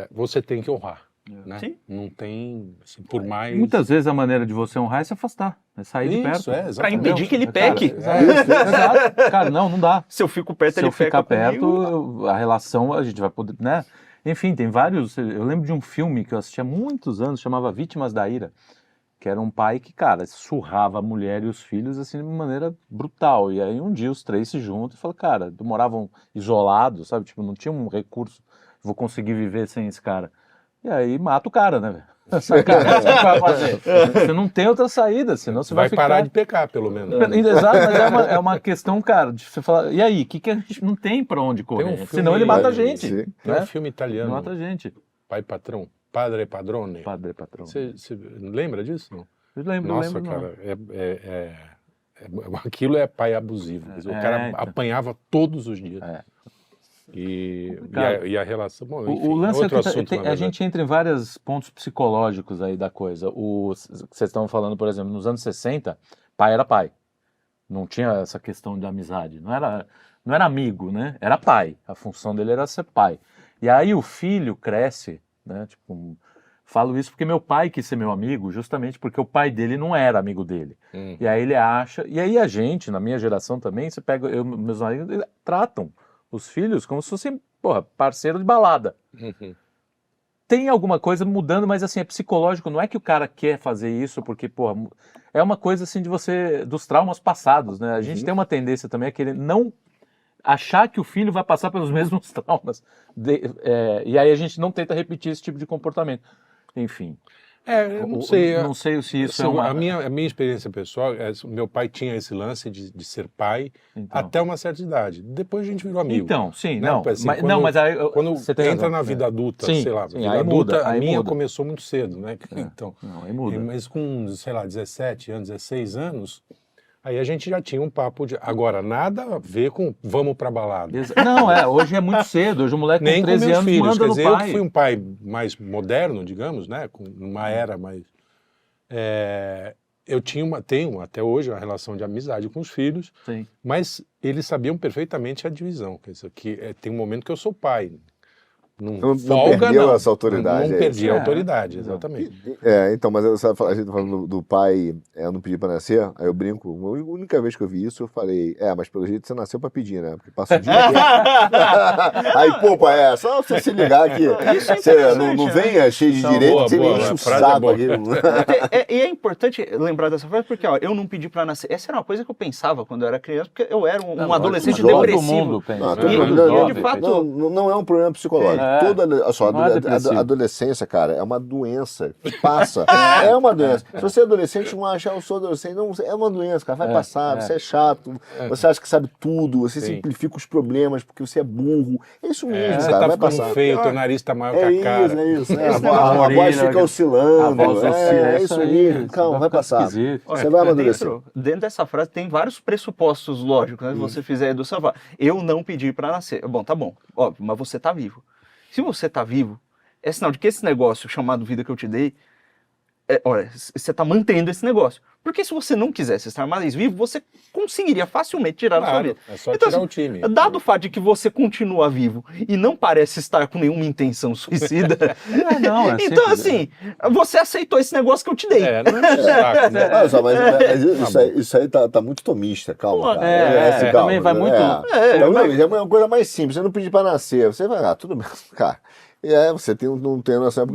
Speaker 3: você tem que honrar. Né?
Speaker 1: Sim.
Speaker 3: Não tem, assim, por mais...
Speaker 2: Muitas vezes a maneira de você honrar é se afastar, é sair de perto.
Speaker 1: Para impedir que ele peque.
Speaker 2: Exato. Cara, não dá.
Speaker 1: Se eu fico perto, ele peca.
Speaker 2: Se eu ficar perto, a relação, a gente vai poder, né? Enfim, tem vários... Eu lembro de um filme que eu assisti há muitos anos, chamava Vítimas da Ira, que era um pai que, cara, surrava a mulher e os filhos, assim, de uma maneira brutal. E aí um dia os três se juntam e falam, cara, moravam isolados, sabe? Tipo, não tinha um recurso, vou conseguir viver sem esse cara. E aí mata o cara, né, velho? Você não tem outra saída, senão você vai ficar...
Speaker 3: parar de pecar, pelo menos.
Speaker 2: Exato, mas é uma questão, cara, de você falar, e aí, que a gente não tem pra onde correr? Senão ele mata a gente.
Speaker 3: Tem um filme italiano.
Speaker 2: Ele mata a gente.
Speaker 3: Pai Patrão. Padre Padrone.
Speaker 2: Padre Patrone.
Speaker 3: Você lembra disso? Não?
Speaker 2: Eu lembro,
Speaker 3: Nossa, cara, aquilo é pai abusivo. O cara apanhava todos os dias. E a relação... Bom, enfim,
Speaker 2: o lance
Speaker 3: outro
Speaker 2: é que
Speaker 3: assunto,
Speaker 2: a gente entra em vários pontos psicológicos aí da coisa. Vocês estavam falando, por exemplo, nos anos 60, pai era pai. Não tinha essa questão de amizade. Não era amigo, né? Era pai. A função dele era ser pai. E aí o filho cresce, né? Tipo, falo isso porque meu pai quis ser meu amigo, justamente porque o pai dele não era amigo dele. E aí ele acha... E aí a gente, na minha geração também, você pega... meus amigos tratam os filhos como se fossem, parceiro de balada. Tem alguma coisa mudando, mas assim, é psicológico. Não é que o cara quer fazer isso porque, é uma coisa assim dos traumas passados, né? A gente tem uma tendência também a querer não achar que o filho vai passar pelos mesmos traumas. E aí a gente não tenta repetir esse tipo de comportamento. Enfim.
Speaker 3: Eu não sei.
Speaker 2: Não sei se isso
Speaker 3: Assim,
Speaker 2: é uma...
Speaker 3: a minha experiência pessoal, meu pai tinha esse lance de ser pai
Speaker 2: Então.
Speaker 3: até uma certa idade. Depois a gente virou amigo.
Speaker 2: Então, sim,
Speaker 3: né?
Speaker 2: não.
Speaker 3: Assim,
Speaker 2: Mas,
Speaker 3: quando-
Speaker 2: não, mas aí...
Speaker 3: Quando
Speaker 2: você tem
Speaker 3: entra
Speaker 2: razão.
Speaker 3: na vida adulta,
Speaker 2: Sim,
Speaker 3: sei lá,
Speaker 2: sim,
Speaker 3: vida
Speaker 2: aí
Speaker 3: adulta,
Speaker 2: muda,
Speaker 3: a
Speaker 2: aí
Speaker 3: minha
Speaker 2: muda.
Speaker 3: começou muito cedo, né? Então,
Speaker 2: Não, aí muda.
Speaker 3: mas com, sei lá, 17 anos, 16 anos, aí a gente já tinha um papo de... Agora, nada a ver com vamos pra balada.
Speaker 2: Não, hoje é muito cedo. Hoje o moleque
Speaker 3: Nem
Speaker 2: com
Speaker 3: com
Speaker 2: 13
Speaker 3: meus
Speaker 2: anos
Speaker 3: filhos.
Speaker 2: manda
Speaker 3: Quer
Speaker 2: no
Speaker 3: dizer, eu
Speaker 2: pai.
Speaker 3: que fui um pai mais moderno, digamos, né? Com uma era mais... eu tenho até hoje uma relação de amizade com os filhos,
Speaker 2: Sim.
Speaker 3: mas eles sabiam perfeitamente a divisão. Quer dizer, tem um momento que eu sou pai.
Speaker 4: Não
Speaker 3: Folga,
Speaker 4: perdeu
Speaker 3: não.
Speaker 4: essa autoridade,
Speaker 3: Não
Speaker 4: é
Speaker 3: perdi
Speaker 2: isso.
Speaker 3: a autoridade, exatamente.
Speaker 4: Então, mas a gente tá falando do pai não pedir pra nascer, aí eu brinco, a única vez que eu vi isso, eu falei, mas pelo jeito você nasceu pra pedir, né? Porque passa o dia inteiro. Aí, pô, pai, só você se ligar aqui, você não venha cheio de direito,
Speaker 3: boa,
Speaker 4: você me
Speaker 3: boa,
Speaker 4: enche
Speaker 3: a
Speaker 4: o
Speaker 3: frase é
Speaker 4: saco
Speaker 3: boa.
Speaker 4: aqui.
Speaker 1: E é importante lembrar dessa frase porque, ó, eu não pedi pra nascer. Essa era uma coisa que eu pensava quando eu era criança, porque eu era um adolescente
Speaker 4: todo
Speaker 1: depressivo.
Speaker 2: mundo pensa.
Speaker 4: Não,
Speaker 1: E-
Speaker 4: não,
Speaker 1: e de fato-
Speaker 4: não é um problema psicológico.
Speaker 2: É.
Speaker 4: Olha só,
Speaker 2: Não é depressivo.
Speaker 4: a adolescência, cara, é uma doença que passa. É uma doença. Se você é adolescente, não acha, eu sou adolescente. Não, é uma doença, cara. Vai passar, você é chato, você acha que sabe tudo, você
Speaker 3: Sim.
Speaker 4: simplifica os problemas porque você é burro. É isso mesmo,
Speaker 3: Você
Speaker 4: cara.
Speaker 3: tá
Speaker 4: Vai
Speaker 3: ficando
Speaker 4: passar.
Speaker 3: feio, teu nariz tá maior
Speaker 4: É
Speaker 3: que a cara.
Speaker 4: isso.
Speaker 1: Esse
Speaker 4: A
Speaker 1: negócio
Speaker 4: voz
Speaker 2: orelha,
Speaker 4: fica oscilando.
Speaker 2: a voz oscila,
Speaker 4: É isso aí. Calma, vai
Speaker 2: ficar
Speaker 4: passar.
Speaker 2: esquisito.
Speaker 4: Você vai amadurecer.
Speaker 1: Dentro dessa frase tem vários pressupostos lógicos, né? Se você fizer a educação, fala, eu não pedi pra nascer. Bom, tá bom, óbvio, mas você tá vivo. Se você tá vivo, é sinal de que esse negócio chamado vida que eu te dei, olha, você tá mantendo esse negócio. Porque se você não quisesse estar mais vivo, você conseguiria facilmente tirar da sua
Speaker 3: Claro,
Speaker 1: vida.
Speaker 3: é só
Speaker 1: Então,
Speaker 3: tirar
Speaker 1: assim,
Speaker 3: o time.
Speaker 1: Dado o fato de que você continua vivo e não parece estar com nenhuma intenção suicida,
Speaker 2: Não, é
Speaker 1: então
Speaker 2: simples,
Speaker 1: assim, você aceitou esse negócio que eu te dei.
Speaker 3: Não é saco, né?
Speaker 4: Olha só, mas isso aí tá muito tomista, calma,
Speaker 1: Pô,
Speaker 4: cara.
Speaker 2: também vai muito-
Speaker 4: É uma coisa mais simples, você não pedir pra nascer, você vai, tudo bem, cara. Você não tem noção.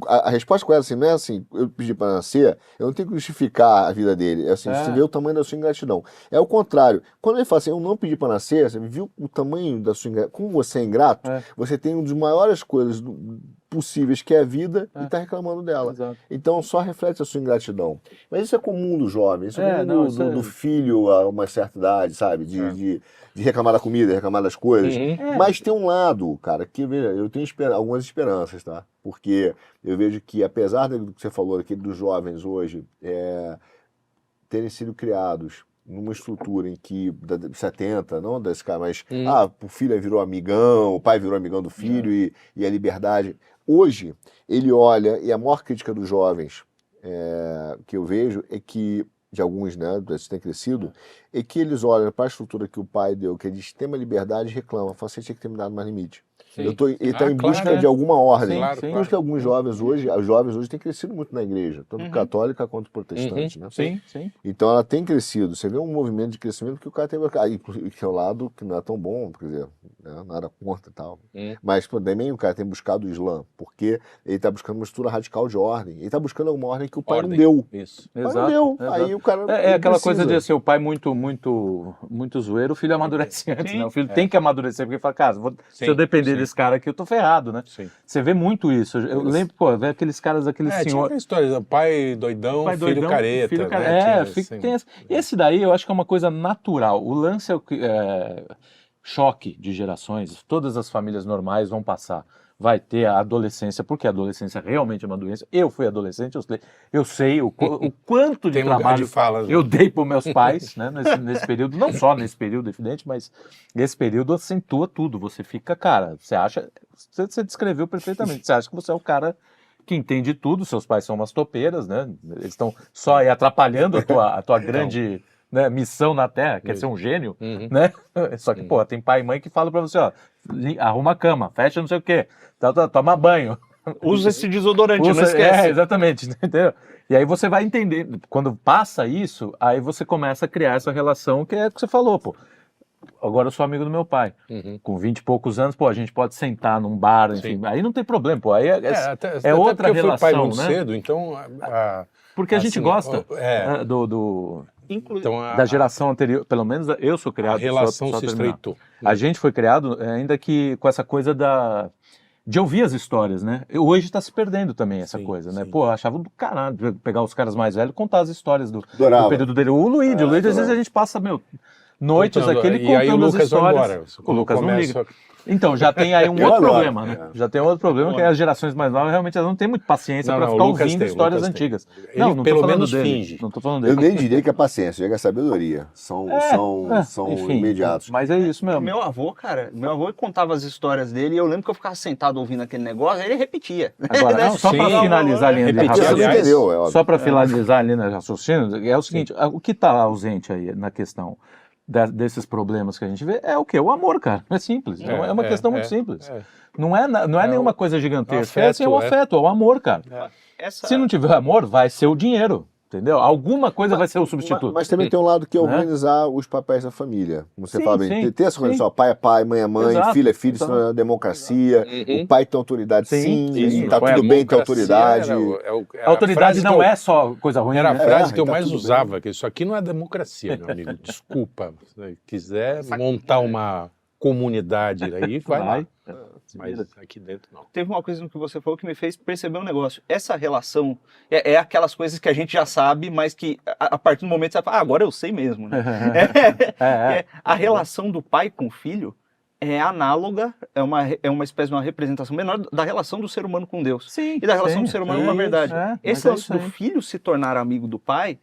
Speaker 4: A resposta correta assim, não é assim, eu pedi pra nascer, eu não tenho que justificar a vida dele. É assim, você vê o tamanho da sua ingratidão. É o contrário. Quando ele fala assim, eu não pedi pra nascer, você viu o tamanho da sua ingratidão. Como você é ingrato, você tem uma das maiores coisas possíveis, que é a vida, e tá reclamando dela.
Speaker 2: Exato.
Speaker 4: Então só reflete a sua ingratidão. Mas isso é comum do jovem, isso é comum
Speaker 2: isso é-
Speaker 4: do filho a uma certa idade, sabe? De reclamar da comida, reclamar das coisas. Mas tem um lado, cara, que veja, eu tenho algumas esperanças, tá? Porque eu vejo que, apesar do que você falou aqui dos jovens hoje terem sido criados numa estrutura em que, da 70, não desse cara, mas o filho virou amigão, o pai virou amigão do filho e a liberdade. Hoje, ele olha, e a maior crítica dos jovens que eu vejo é que, de alguns, né, que têm crescido, é que eles olham para a estrutura que o pai deu, que é de extrema liberdade, e reclamam, falam, você tinha que ter me dado mais limite.
Speaker 3: Sim.
Speaker 4: Ele está em
Speaker 3: claro,
Speaker 4: busca de alguma ordem.
Speaker 3: Claro,
Speaker 4: Por
Speaker 3: claro.
Speaker 4: isso que alguns jovens hoje têm crescido muito na igreja, tanto católica quanto protestante, né?
Speaker 2: Sim.
Speaker 4: Então ela tem crescido. Você vê um movimento de crescimento que o cara tem que é um lado que não é tão bom, quer dizer, né, nada contra e tal. Mas também o cara tem buscado o Islã, porque ele está buscando uma estrutura radical de ordem. Ele está buscando alguma ordem que o pai não deu.
Speaker 3: Isso.
Speaker 4: O pai não deu. Aí o cara
Speaker 2: É aquela
Speaker 4: precisa.
Speaker 2: coisa de ser o pai muito zoeiro, o filho amadurece antes, né? O filho tem que amadurecer, porque fala, cara, se eu depender desse cara aqui, eu tô ferrado, né?
Speaker 3: Sim.
Speaker 2: Você vê muito isso. Eu lembro, pô, ver aqueles caras, aqueles
Speaker 3: Tinha
Speaker 2: senhores...
Speaker 3: aquela história, pai doidão,
Speaker 2: Pai
Speaker 3: filho
Speaker 2: doidão,
Speaker 3: careta.
Speaker 2: filho
Speaker 3: né?
Speaker 2: careta.
Speaker 3: Tinha, assim,
Speaker 2: Tem esse daí eu acho que é uma coisa natural. O lance choque de gerações. Todas as famílias normais vão passar. Vai ter a adolescência, porque a adolescência realmente é uma doença. Eu fui adolescente, eu sei o quanto de
Speaker 3: Tem lugar
Speaker 2: trabalho
Speaker 3: de fala, né?
Speaker 2: eu dei para meus pais, né, nesse período. Não só nesse período, evidente, mas esse período acentua tudo. Você fica, cara, você descreveu perfeitamente. Você acha que você é o cara que entende tudo, seus pais são umas topeiras, né? Eles estão só aí atrapalhando a tua grande, né, missão na Terra, que é ser um gênio, né? Só que, pô, tem pai e mãe que falam pra você, ó, arruma a cama, fecha não sei o quê, toma banho.
Speaker 1: Usa esse desodorante, não esquece.
Speaker 2: Exatamente, entendeu? E aí você vai entender, quando passa isso, aí você começa a criar essa relação que é o que você falou, pô. Agora eu sou amigo do meu pai. Com 20 e poucos anos, pô, a gente pode sentar num bar, enfim. Aí não tem problema, pô. Aí
Speaker 3: até
Speaker 2: outra
Speaker 3: porque
Speaker 2: relação,
Speaker 3: eu fui pai muito
Speaker 2: né?
Speaker 3: cedo, então...
Speaker 2: Porque a gente
Speaker 3: assim,
Speaker 2: gosta
Speaker 3: Então,
Speaker 2: da geração anterior, pelo menos eu sou criado...
Speaker 3: a relação
Speaker 2: só
Speaker 3: se
Speaker 2: terminar.
Speaker 3: estreitou.
Speaker 2: A gente foi criado ainda que com essa coisa de ouvir as histórias, né? Hoje está se perdendo também essa
Speaker 3: Sim,
Speaker 2: coisa, né?
Speaker 3: sim.
Speaker 2: Pô, eu achava do caralho pegar os caras mais velhos e contar as histórias do
Speaker 4: Adorava.
Speaker 2: período dele. O Luigi, às vezes
Speaker 4: adorava.
Speaker 2: a gente passa, noites
Speaker 3: Contando,
Speaker 2: aqui, ele
Speaker 3: e aí o
Speaker 2: contando as
Speaker 3: Lucas vai
Speaker 2: histórias.
Speaker 3: embora.
Speaker 2: O Lucas não
Speaker 3: Começa-
Speaker 2: liga. Então, já tem aí um
Speaker 4: Eu
Speaker 2: outro
Speaker 4: adoro,
Speaker 2: problema, né? Já tem um outro problema, que as gerações mais novas realmente elas não têm muita paciência para
Speaker 3: o
Speaker 2: ficar
Speaker 3: Lucas
Speaker 2: ouvindo
Speaker 3: tem, o
Speaker 2: histórias
Speaker 3: Lucas tem.
Speaker 2: antigas.
Speaker 3: Ele
Speaker 2: Não tô
Speaker 3: pelo
Speaker 2: falando
Speaker 3: menos
Speaker 2: dele.
Speaker 3: finge.
Speaker 2: Não tô falando
Speaker 4: Eu
Speaker 2: dele.
Speaker 4: nem diria que é paciência, chega a sabedoria. São
Speaker 2: Enfim,
Speaker 4: imediatos.
Speaker 2: mas é isso mesmo.
Speaker 1: Meu avô, cara, contava as histórias dele e eu lembro que eu ficava sentado ouvindo aquele negócio, aí ele repetia.
Speaker 2: Agora,
Speaker 1: Né?
Speaker 2: só para
Speaker 3: Sim.
Speaker 2: finalizar a linha de
Speaker 3: Repetir,
Speaker 4: Você não
Speaker 3: aliás,
Speaker 2: raciocínio,
Speaker 4: entendeu, é óbvio.
Speaker 2: só para finalizar a linha de raciocínio, é o seguinte, o que está ausente aí na questão desses problemas que a gente vê é o quê? O amor, cara. É simples. É uma questão muito simples. Não é nenhuma coisa gigantesca.
Speaker 3: afeto,
Speaker 2: É o afeto, é o amor, cara.
Speaker 1: Essa...
Speaker 2: Se não tiver amor, vai ser o dinheiro. Entendeu? Alguma coisa vai ser o substituto.
Speaker 4: Mas também tem um lado que é
Speaker 2: Né?
Speaker 4: organizar os papéis da família. Como você
Speaker 2: Sim,
Speaker 4: fala bem,
Speaker 2: sim,
Speaker 4: ter essa organização, pai é pai, mãe é mãe,
Speaker 2: Exato,
Speaker 4: filho é filho, isso
Speaker 2: exato.
Speaker 4: não é democracia.
Speaker 1: Uhum.
Speaker 4: O pai tem autoridade,
Speaker 2: Sim,
Speaker 4: sim,
Speaker 2: sim.
Speaker 4: tá
Speaker 2: Põe a
Speaker 4: tudo bem ter autoridade.
Speaker 2: A autoridade não é só coisa ruim,
Speaker 3: Era a
Speaker 2: né?
Speaker 3: frase que eu
Speaker 4: tá
Speaker 3: mais
Speaker 4: tudo
Speaker 3: usava, que isso aqui não é democracia, meu amigo. Desculpa. Se quiser montar uma comunidade aí, vai lá. Mas aqui dentro não.
Speaker 1: Teve uma coisa no que você falou que me fez perceber um negócio. Essa relação é aquelas coisas que a gente já sabe, mas que a partir do momento você fala, agora eu sei mesmo. Né? A relação do pai com o filho é análoga, é uma espécie de uma representação menor da relação do ser humano com Deus.
Speaker 2: Sim,
Speaker 1: E da relação
Speaker 2: sim,
Speaker 1: do ser humano
Speaker 2: sim,
Speaker 1: com a verdade.
Speaker 2: mas
Speaker 1: Esse
Speaker 2: é
Speaker 1: lance
Speaker 2: isso
Speaker 1: do
Speaker 2: aí.
Speaker 1: filho se tornar amigo do pai,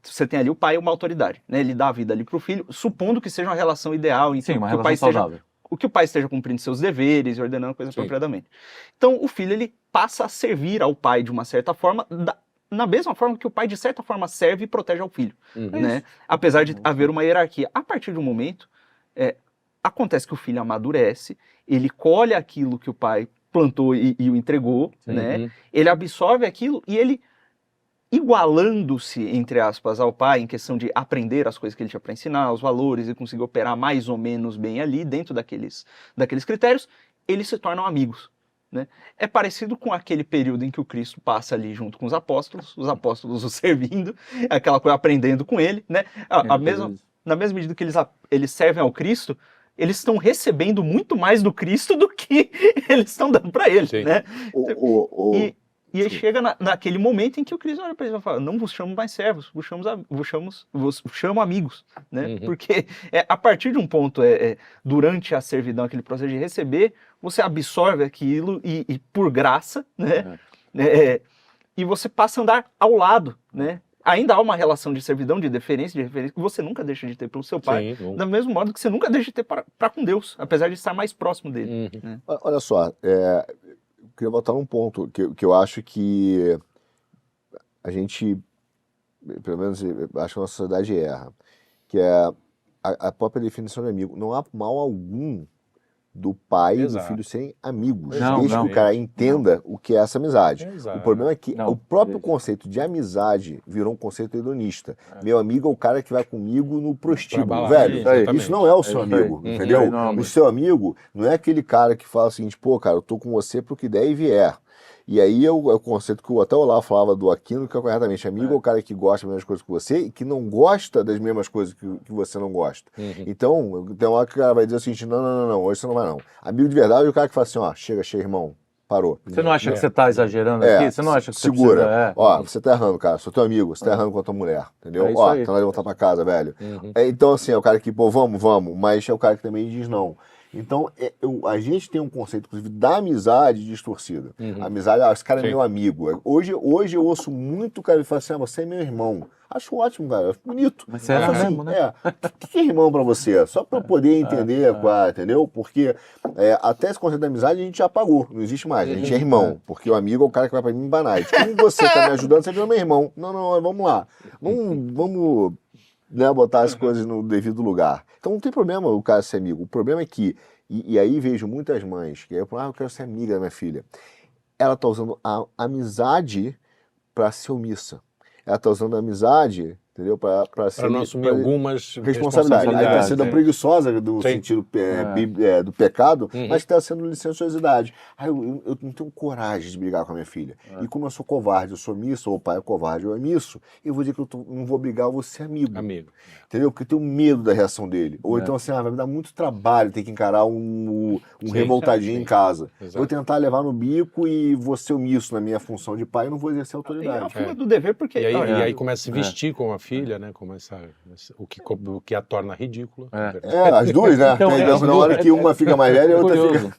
Speaker 1: você tem ali o pai é uma autoridade, né? Ele dá a vida ali pro filho, supondo que seja uma relação ideal, em que,
Speaker 2: Sim, uma
Speaker 1: que o pai
Speaker 2: relação
Speaker 1: esteja
Speaker 2: saudável.
Speaker 1: que o pai esteja cumprindo seus deveres e ordenando coisas
Speaker 3: Sim.
Speaker 1: apropriadamente. Então, o filho ele passa a servir ao pai de uma certa forma, na mesma forma que o pai, de certa forma, serve e protege ao filho. Né? Apesar de haver uma hierarquia. A partir de um momento, acontece que o filho amadurece, ele colhe aquilo que o pai plantou e o entregou, né? Ele absorve aquilo e ele, igualando-se, entre aspas, ao pai, em questão de aprender as coisas que ele tinha para ensinar, os valores, e conseguir operar mais ou menos bem ali, dentro daqueles critérios, eles se tornam amigos. Né? É parecido com aquele período em que o Cristo passa ali junto com os apóstolos o servindo, aquela coisa, aprendendo com ele. Né? Na mesma medida que eles servem ao Cristo, eles estão recebendo muito mais do Cristo do que eles estão dando para ele.
Speaker 3: Sim.
Speaker 1: Né? E aí
Speaker 4: Sim.
Speaker 1: chega naquele momento em que o Cristo olha para eles e fala, não vos chamo mais servos, vos chamo amigos, né? Porque a partir de um ponto, durante a servidão, aquele processo de receber, você absorve aquilo e por graça, né? E você passa a andar ao lado, né? Ainda há uma relação de servidão, de deferência, que você nunca deixa de ter pelo seu pai,
Speaker 3: Sim,
Speaker 1: do mesmo modo que você nunca deixa de ter para com Deus, apesar de estar mais próximo dele. Né?
Speaker 4: Olha só, eu queria voltar num ponto que eu acho que a gente, pelo menos acho que a nossa sociedade erra, que é a própria definição de amigo. Não há mal algum do pai e do filho serem amigos, desde que o cara entenda o que é essa amizade.
Speaker 3: Exato.
Speaker 4: O problema é que o próprio conceito de amizade virou um conceito hedonista. Meu amigo é o cara que vai comigo no prostíbulo, velho. Isso não é o seu amigo, entendeu? O seu amigo não é aquele cara que fala o seguinte, pô, cara, eu tô com você pro que der e vier. E aí é o conceito que até o Olavo falava do Aquino, que é corretamente, amigo é o cara que gosta das mesmas coisas que você e que não gosta das mesmas coisas que você não gosta. Então, tem uma hora que o cara vai dizer o seguinte, não, hoje você não vai não. Amigo de verdade é o cara que fala assim, ó, chega, irmão, parou.
Speaker 2: Você não acha que você tá exagerando aqui? Você não acha que
Speaker 4: segura.
Speaker 2: Você precisa...
Speaker 4: Ó, você tá errando, cara, sou teu amigo, você tá errando com a tua mulher, entendeu? Ó, tá na hora de voltar pra casa, velho. Então, assim, é o cara que, pô, vamos, mas é o cara que também diz não. Então, a gente tem um conceito, inclusive, da amizade distorcida. Amizade, esse cara é meu amigo. Hoje eu ouço muito o cara falar assim, você é meu irmão. Acho ótimo, cara, acho bonito.
Speaker 2: Mas você é mesmo, né?
Speaker 4: O que é irmão pra você? Só pra eu poder entender, entendeu? Porque até esse conceito da amizade a gente já apagou, não existe mais. A gente é irmão, porque o amigo é o cara que vai pra mim me banar. Como você tá me ajudando, você virou meu irmão. Não, vamos lá. Vamos botar as coisas no devido lugar. Então não tem problema o cara ser amigo. O problema é que, e aí vejo muitas mães que eu quero ser amiga da minha filha. Ela está usando a amizade para ser omissa. Ela está usando a amizade entendeu? Para
Speaker 3: não assumir algumas
Speaker 4: responsabilidade. Aí está sendo preguiçosa do
Speaker 3: Sim.
Speaker 4: sentido do pecado,
Speaker 3: Uhum.
Speaker 4: mas está sendo licenciosidade. Aí eu não tenho coragem de brigar com a minha filha. E como eu sou covarde, eu sou omisso, ou o pai é covarde, ou é omisso, eu vou dizer que eu não vou brigar, eu vou ser amigo. Entendeu? Porque eu tenho medo da reação dele. Ou então assim, vai me dar muito trabalho ter que encarar um revoltadinho em casa.
Speaker 3: Exato.
Speaker 4: Vou tentar levar no bico e vou ser omisso na minha função de pai e não vou exercer
Speaker 1: É
Speaker 4: autoridade.
Speaker 1: a fuga do dever, porque...
Speaker 3: E aí começa a se vestir com a filha, né? O que a torna ridícula.
Speaker 4: As duas, né?
Speaker 2: Então,
Speaker 4: Na hora que uma fica mais velha e a outra fica...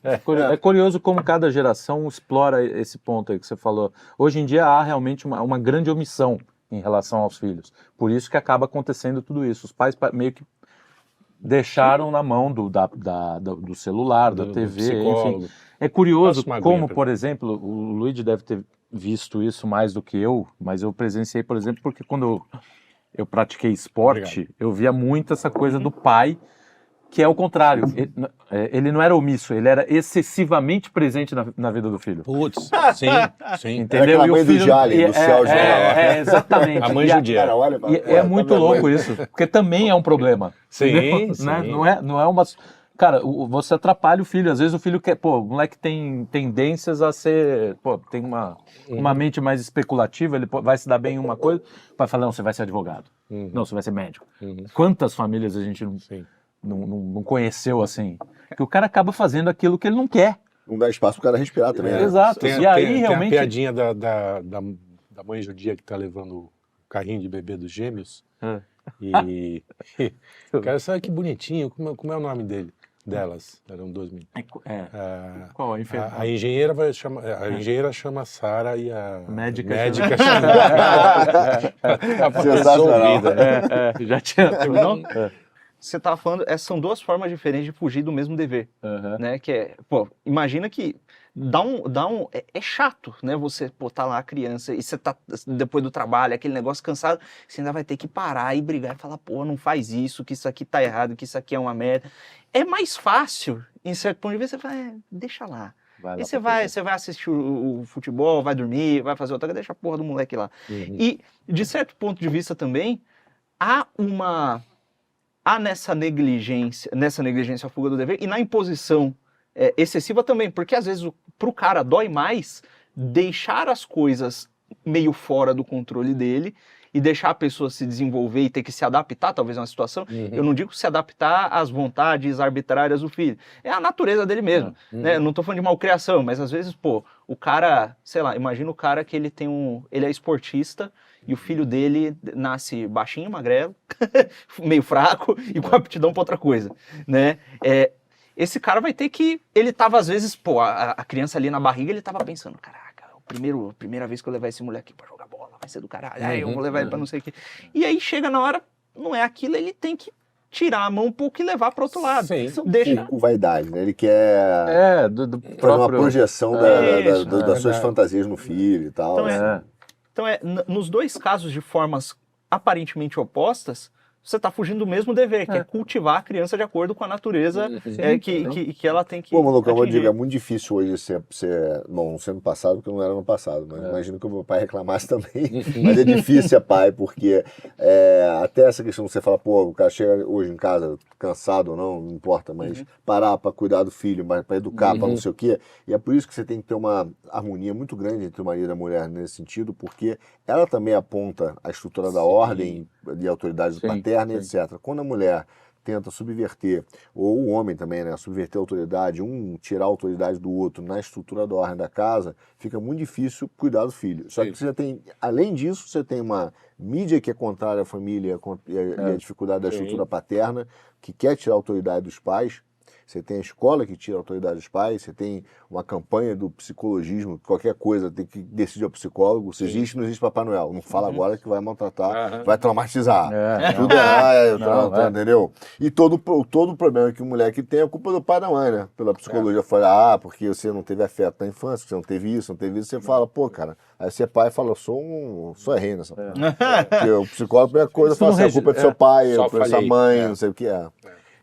Speaker 2: É curioso como cada geração explora esse ponto aí que você falou. Hoje em dia há realmente uma grande omissão em relação aos filhos. Por isso que acaba acontecendo tudo isso. Os pais meio que deixaram na mão do celular, da TV, enfim. É curioso como, por exemplo, o Luigi deve ter visto isso mais do que eu, mas eu presenciei, por exemplo, porque quando eu pratiquei esporte, eu via muito essa coisa do pai, que é o contrário. Ele não era omisso, ele era excessivamente presente na vida do filho.
Speaker 3: Putz, sim.
Speaker 2: Entendeu?
Speaker 4: Era aquela mãe do Jalen, do céu,
Speaker 2: exatamente.
Speaker 3: A mãe judia.
Speaker 2: É muito louco isso, porque também é um problema.
Speaker 3: Sim.
Speaker 2: Né? Não é uma... Cara, você atrapalha o filho. Às vezes o filho quer... Pô, o moleque tem tendências a ser... Pô, tem uma mente mais especulativa, ele vai se dar bem em uma coisa, vai falar, não, você vai ser advogado. Não, você vai ser médico. Quantas famílias a gente não conheceu assim? Que o cara acaba fazendo aquilo que ele não quer.
Speaker 4: Não dá espaço pro cara respirar também. Né?
Speaker 2: Exato.
Speaker 3: Tem a piadinha da mãe judia que tá levando o carrinho de bebê dos gêmeos. E o cara, sabe que bonitinho, como é o nome delas? Eram 2 meninos.
Speaker 2: Qual?
Speaker 3: A engenheira chama Sara e a
Speaker 2: médica
Speaker 3: chama
Speaker 4: Sensacional.
Speaker 2: Já tinha... Não?
Speaker 1: Você estava falando, são duas formas diferentes de fugir do mesmo dever, né? Que é, imagina que é chato, né? Você tá lá a criança e você tá depois do trabalho, aquele negócio cansado, você ainda vai ter que parar e brigar e falar, não faz isso, que isso aqui tá errado, que isso aqui é uma merda. É mais fácil, em certo ponto de vista, você fala, deixa lá. E você vai assistir o futebol, vai dormir, vai fazer outra coisa, deixa a porra do moleque lá. E, de certo ponto de vista também, há nessa negligência a fuga do dever e na imposição excessiva também, porque às vezes pro cara dói mais deixar as coisas meio fora do controle dele e deixar a pessoa se desenvolver e ter que se adaptar talvez a uma situação. Eu não digo se adaptar às vontades arbitrárias do filho, é a natureza dele mesmo, né? Eu não tô falando de malcriação, mas às vezes, o cara, sei lá, imagina o cara que ele é esportista e o filho dele nasce baixinho, magrelo, meio fraco e com aptidão para outra coisa, né? Esse cara vai ter que... Ele tava, às vezes, a criança ali na barriga, ele tava pensando, caraca, primeira vez que eu levar esse moleque pra jogar bola, vai ser do caralho, eu vou levar ele pra não sei o quê. E aí chega na hora, não é aquilo, ele tem que tirar a mão um pouco e levar para outro lado.
Speaker 4: Deixa com vaidade, né? Ele quer fazer uma projeção das suas fantasias no filho e tal.
Speaker 1: Então, nos dois casos de formas aparentemente opostas, você está fugindo do mesmo dever, que é cultivar a criança de acordo com a natureza que ela tem que
Speaker 4: Maluco, eu vou dizer, é muito difícil hoje ser não sendo passado, porque não era no passado, mas imagino que o meu pai reclamasse também, mas é difícil ser pai, porque até essa questão que você fala, o cara chega hoje em casa cansado ou não importa, mas parar para cuidar do filho, para educar, para não sei o quê, e é por isso que você tem que ter uma harmonia muito grande entre o marido e a mulher nesse sentido, porque ela também aponta a estrutura da ordem e autoridade paterna, etc. Quando a mulher tenta subverter, ou o homem também, né, subverter a autoridade, tirar a autoridade do outro na estrutura da ordem da casa, fica muito difícil cuidar do filho. Só que você tem, além disso, você tem uma mídia que é contrária à família e à dificuldade da estrutura paterna, que quer tirar a autoridade dos pais. Você tem a escola que tira a autoridade dos pais, você tem uma campanha do psicologismo, qualquer coisa tem que decidir ao psicólogo. Se existe, não existe Papai Noel. Não fala agora que vai maltratar, vai traumatizar. Tudo entendeu? E todo o problema que o moleque tem é culpa do pai e da mãe, né? Pela psicologia. Fala, porque você não teve afeto na infância, você não teve isso, você fala, cara, aí você é pai e fala, sou rei nessa porra. Porque o psicólogo é coisa, fala assim, a culpa é do seu pai, a culpa é da sua mãe, não sei o que é.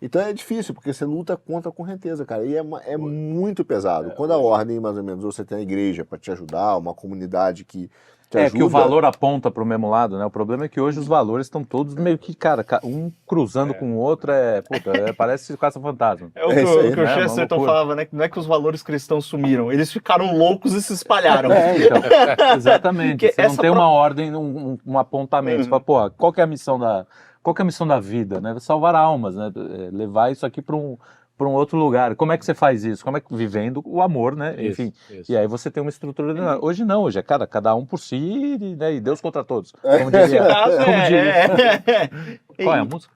Speaker 4: Então é difícil, porque você luta contra a correnteza, cara. E é muito pesado. Quando a ordem, mais ou menos, ou você tem a igreja para te ajudar, uma comunidade que te ajuda.
Speaker 2: Que o valor aponta para o mesmo lado, né? O problema é que hoje os valores estão todos meio que, cara, um cruzando com o outro, parece caça-fantasma.
Speaker 1: É o
Speaker 4: É isso aí,
Speaker 1: que o
Speaker 2: né? Uma
Speaker 1: Chesterton
Speaker 2: loucura.
Speaker 1: falava, né? Não é que os valores cristãos sumiram, eles ficaram loucos e se espalharam.
Speaker 2: Então, exatamente.
Speaker 1: Porque
Speaker 2: Você não
Speaker 1: essa
Speaker 2: tem
Speaker 1: pro-
Speaker 2: uma ordem, um apontamento. Você fala, pô, qual que é a missão da vida, né? Salvar almas, né? Levar isso aqui para um outro lugar. Como é que você faz isso? Como é que vivendo o amor, né? Enfim.
Speaker 3: Isso.
Speaker 2: E aí você tem uma estrutura. Hoje não, hoje é cada um por si, né? E Deus contra todos. Como diria.
Speaker 1: Nesse caso,
Speaker 2: Como diria. Qual é a
Speaker 1: E-
Speaker 2: música?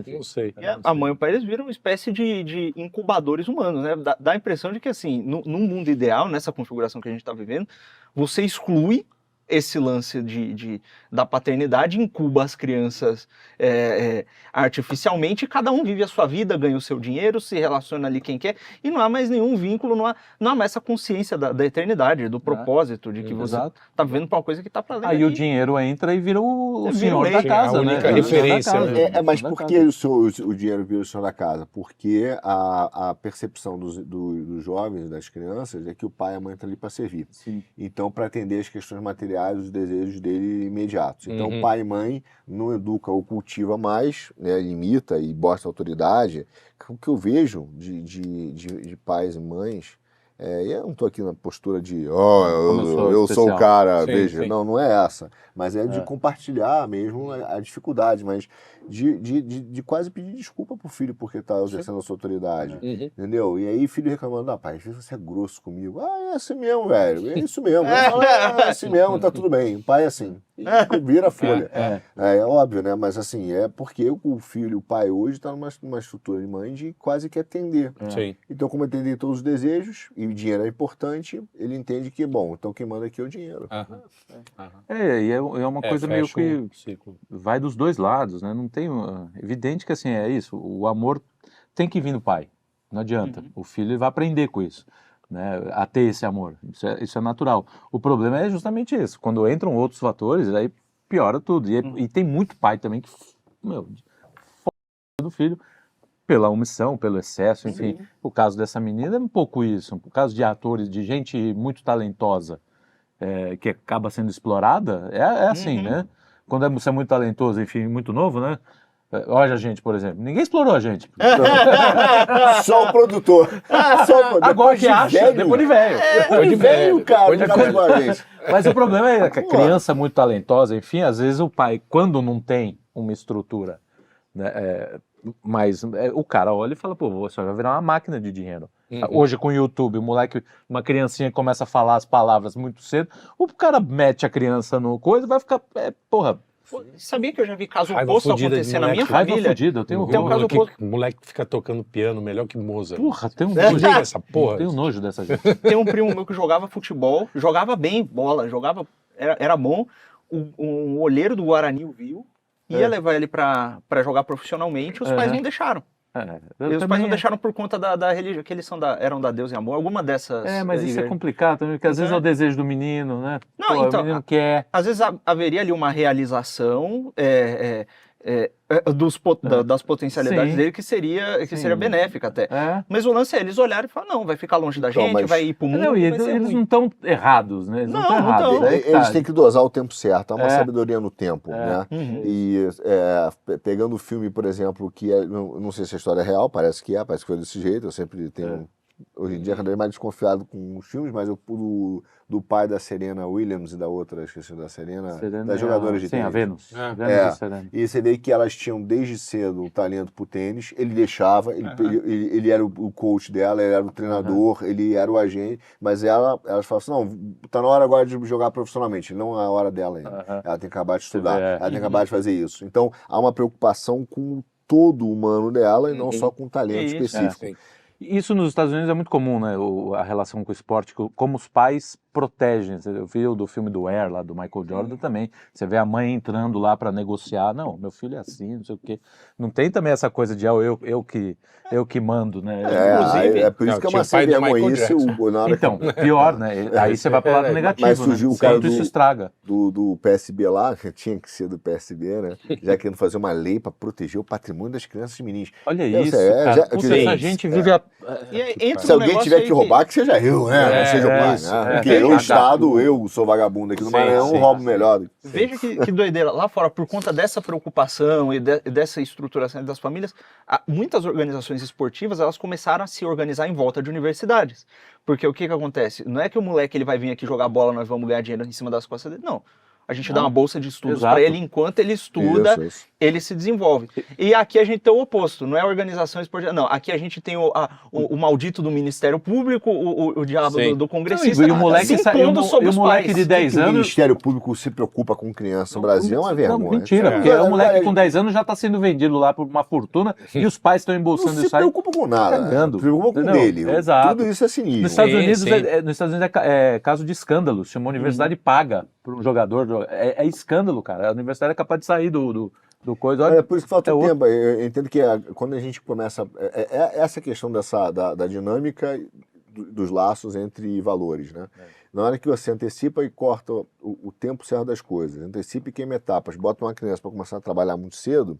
Speaker 3: Não sei.
Speaker 1: E a mãe e o pai, eles viram uma espécie de incubadores humanos, né? Dá a impressão de que, assim, num mundo ideal, nessa configuração que a gente está vivendo, você exclui esse lance da paternidade, incuba as crianças artificialmente, e cada um vive a sua vida, ganha o seu dinheiro, se relaciona ali quem quer, e não há mais nenhum vínculo, não há mais essa consciência da eternidade, do propósito, de que você
Speaker 2: Exato.
Speaker 1: está vivendo para uma coisa que está para
Speaker 2: Aí o dinheiro entra e vira o
Speaker 1: Vira
Speaker 2: senhor
Speaker 1: o
Speaker 2: da
Speaker 1: rei.
Speaker 2: casa,
Speaker 3: A
Speaker 2: né?
Speaker 3: única
Speaker 2: É o senhor da
Speaker 3: referência,
Speaker 2: casa.
Speaker 3: né?
Speaker 4: Mas
Speaker 2: O senhor
Speaker 4: por
Speaker 2: da
Speaker 4: que
Speaker 2: casa.
Speaker 4: o dinheiro vira o senhor da casa? Porque a percepção dos jovens, das crianças, é que o pai e a mãe estão ali para servir.
Speaker 2: Sim.
Speaker 4: Então, para atender as questões materiais, os desejos dele imediatos. Então,
Speaker 3: Uhum.
Speaker 4: pai e mãe não educa ou cultiva mais, né, imita e bosta autoridade. O que eu vejo de pais e mães, e eu não estou aqui na postura de, eu sou o cara,
Speaker 3: Sim,
Speaker 4: veja,
Speaker 3: sim.
Speaker 4: não é essa. Mas é de compartilhar mesmo a dificuldade, mas de quase pedir desculpa pro filho porque está exercendo a sua autoridade.
Speaker 3: Uhum.
Speaker 4: Entendeu? E aí filho reclamando, pai, às vezes você é grosso comigo. É assim mesmo, velho. É isso mesmo. É assim mesmo, tá tudo bem. O pai é assim. E vira a folha. É óbvio, né? Mas assim, é porque o filho, o pai hoje está numa estrutura de mãe de quase que atender.
Speaker 3: Sim.
Speaker 4: Então, como atender todos os desejos, e o dinheiro é importante, ele entende que, bom, então quem manda aqui é o dinheiro.
Speaker 3: Aham.
Speaker 2: E é uma coisa meio
Speaker 3: fecha
Speaker 2: que
Speaker 3: um ciclo.
Speaker 2: vai dos dois lados, né? Não tem. Evidente que assim é isso. O amor tem que vir do pai. Não adianta. O filho ele vai aprender com isso, né? A ter esse amor. Isso é natural. O problema é justamente isso. Quando entram outros fatores, aí piora tudo. E tem muito pai também que, meu, foda do filho pela omissão, pelo excesso, enfim. O caso dessa menina é um pouco isso. O caso de atores, de gente muito talentosa, que acaba sendo explorada, é assim, né? Quando você é muito talentoso, enfim, muito novo, né? Olha a gente, por exemplo. Ninguém explorou a gente.
Speaker 4: Só o produtor.
Speaker 2: Agora que acha, depois de velho.
Speaker 4: Depois de velho, cara.
Speaker 3: depois de
Speaker 4: Depois de uma vez.
Speaker 2: Mas o problema é que a criança muito talentosa, enfim, às vezes o pai, quando não tem uma estrutura, né, mas o cara olha e fala, pô, você vai virar uma máquina de dinheiro. Hoje com o YouTube, o moleque, uma criancinha começa a falar as palavras muito cedo, o cara mete a criança no coisa, vai ficar, porra,
Speaker 1: Sabia que eu já vi caso
Speaker 3: Raiva
Speaker 1: oposto
Speaker 3: fudida de
Speaker 1: acontecer na minha
Speaker 3: moleque.
Speaker 2: raiva
Speaker 1: família?
Speaker 2: fodida, eu tenho
Speaker 1: Tem um caso
Speaker 2: horror.
Speaker 1: oposto.
Speaker 3: O moleque fica tocando piano melhor que Mozart.
Speaker 2: Porra, tem um
Speaker 3: Não
Speaker 2: nojo,
Speaker 3: liga essa porra.
Speaker 2: tenho nojo dessa gente.
Speaker 1: Tem um primo meu que jogava futebol, jogava bem bola, era bom. Um olheiro do Guarani o viu, ia levar ele pra jogar profissionalmente, os pais não deixaram. E os pais não deixaram por conta da religião, que eles eram da Deus e Amor, alguma dessas.
Speaker 2: Mas isso é complicado também, porque às vezes é o desejo do menino, né?
Speaker 1: Não,
Speaker 2: Pô,
Speaker 1: então,
Speaker 2: o menino quer.
Speaker 1: Às vezes haveria ali uma realização das potencialidades
Speaker 2: Sim.
Speaker 1: dele que seria benéfica até. Mas o lance é eles olharem e falar, não, vai ficar longe da
Speaker 4: Então,
Speaker 1: gente,
Speaker 4: mas-
Speaker 1: vai ir pro mundo,
Speaker 2: Não,
Speaker 1: vai ser
Speaker 2: eles
Speaker 1: ruim.
Speaker 2: não estão errados, né? Eles não estão
Speaker 1: Não,
Speaker 2: errados.
Speaker 1: então.
Speaker 2: Aí que
Speaker 4: Eles
Speaker 2: tá.
Speaker 4: têm que dosar o tempo certo, há uma
Speaker 2: É.
Speaker 4: sabedoria no tempo, né?
Speaker 1: Uhum.
Speaker 4: E pegando o filme, por exemplo, que não sei se a história é real, parece que foi desse jeito, eu sempre tenho... Hoje em dia, cada vez mais desconfiado com os filmes, mas do pai da Serena Williams e da outra, esqueci da Serena, das jogadoras de
Speaker 2: Sim,
Speaker 4: tênis.
Speaker 2: a Vênus.
Speaker 3: É.
Speaker 2: Vênus
Speaker 4: É.
Speaker 2: e Serena.
Speaker 4: E você vê que elas tinham desde cedo o talento pro tênis, ele deixava, ele era o coach dela, ele era o treinador, ele era o agente, mas elas falavam assim, não, tá na hora agora de jogar profissionalmente, não é a hora dela ainda. Ela tem que acabar de estudar,
Speaker 2: vê,
Speaker 4: ela tem que acabar de fazer isso. Então, há uma preocupação com todo o humano dela e não só com o talento
Speaker 1: Isso.
Speaker 4: específico.
Speaker 3: Sim.
Speaker 2: Isso nos Estados Unidos é muito comum, né? A relação com o esporte, como os pais protegem. Eu vi o do filme do Air, lá do Michael Jordan também. Você vê a mãe entrando lá para negociar. Não, meu filho é assim, não sei o quê. Não tem também essa coisa de eu que mando, né?
Speaker 1: Inclusive-
Speaker 4: É por isso
Speaker 3: Não,
Speaker 4: que é
Speaker 3: tinha
Speaker 4: uma
Speaker 3: o pai do Michael
Speaker 4: vergonhice
Speaker 3: Jackson.
Speaker 4: na hora
Speaker 2: Então, pior, né? Aí você vai para o lado negativo,
Speaker 4: Mas surgiu
Speaker 2: né?
Speaker 4: o cara
Speaker 2: Quanto isso
Speaker 4: do-
Speaker 2: estraga.
Speaker 4: do PSB lá, que tinha que ser do PSB, né? Já querendo fazer uma lei para proteger o patrimônio das crianças e meninos.
Speaker 2: Olha
Speaker 4: Eu
Speaker 2: isso,
Speaker 4: sei,
Speaker 2: cara.
Speaker 4: já-
Speaker 2: Puta,
Speaker 4: que-
Speaker 2: essa gente vive a...
Speaker 1: E aí, entra
Speaker 4: Se
Speaker 1: um
Speaker 4: alguém
Speaker 1: negócio
Speaker 4: tiver
Speaker 1: aí
Speaker 4: que roubar, que seja eu, né? Não seja o pai,
Speaker 2: isso,
Speaker 4: né?
Speaker 2: é.
Speaker 4: Porque eu,
Speaker 2: Vagabundo.
Speaker 4: Estado, eu sou vagabundo aqui no
Speaker 3: Sim,
Speaker 4: Maranhão,
Speaker 3: sim.
Speaker 4: roubo melhor.
Speaker 1: Veja que doideira. Lá fora, por conta dessa preocupação e dessa estruturação das famílias, muitas organizações esportivas elas começaram a se organizar em volta de universidades. Porque o que acontece? Não é que o moleque ele vai vir aqui jogar bola, nós vamos ganhar dinheiro em cima das costas dele. Não. A gente dá
Speaker 2: Não.
Speaker 1: uma bolsa de estudos
Speaker 2: Exato.
Speaker 1: para ele, enquanto ele estuda,
Speaker 4: Isso.
Speaker 1: ele se desenvolve. E aqui a gente tem o oposto, não é a organização esportiva, não. Aqui a gente tem o maldito do Ministério Público, o diabo
Speaker 3: Sim.
Speaker 1: do congressista,
Speaker 2: E o moleque,
Speaker 1: se
Speaker 2: sa- e o
Speaker 1: impondo
Speaker 2: mo-
Speaker 1: sobre
Speaker 2: e o
Speaker 1: os
Speaker 2: moleque
Speaker 1: pais.
Speaker 2: de 10
Speaker 4: O
Speaker 2: anos...
Speaker 4: Ministério Público se preocupa com criança no Brasil, é uma vergonha.
Speaker 2: Não, mentira,
Speaker 3: É.
Speaker 2: porque o moleque com 10 anos já está sendo vendido lá por uma fortuna e os pais estão
Speaker 4: Não
Speaker 2: embolsando
Speaker 4: se
Speaker 2: isso aí.
Speaker 4: preocupa com nada.
Speaker 2: cagando.
Speaker 4: Se preocupa com
Speaker 2: Entendeu?
Speaker 4: dele.
Speaker 2: Exato.
Speaker 4: Tudo isso é cinismo.
Speaker 2: Nos Estados
Speaker 3: Sim,
Speaker 2: Unidos,
Speaker 3: sim.
Speaker 2: nos Estados Unidos é caso de escândalo. Se uma universidade paga por um jogador, é escândalo, cara. A universidade é capaz de sair do coisa. Olha,
Speaker 4: É por isso que falta
Speaker 2: é outro.
Speaker 4: tempo. Eu entendo que quando a gente começa. Essa questão da dinâmica dos laços entre valores, né? Na hora que você antecipa e corta o tempo certo das coisas, antecipa e queima etapas, bota uma criança para começar a trabalhar muito cedo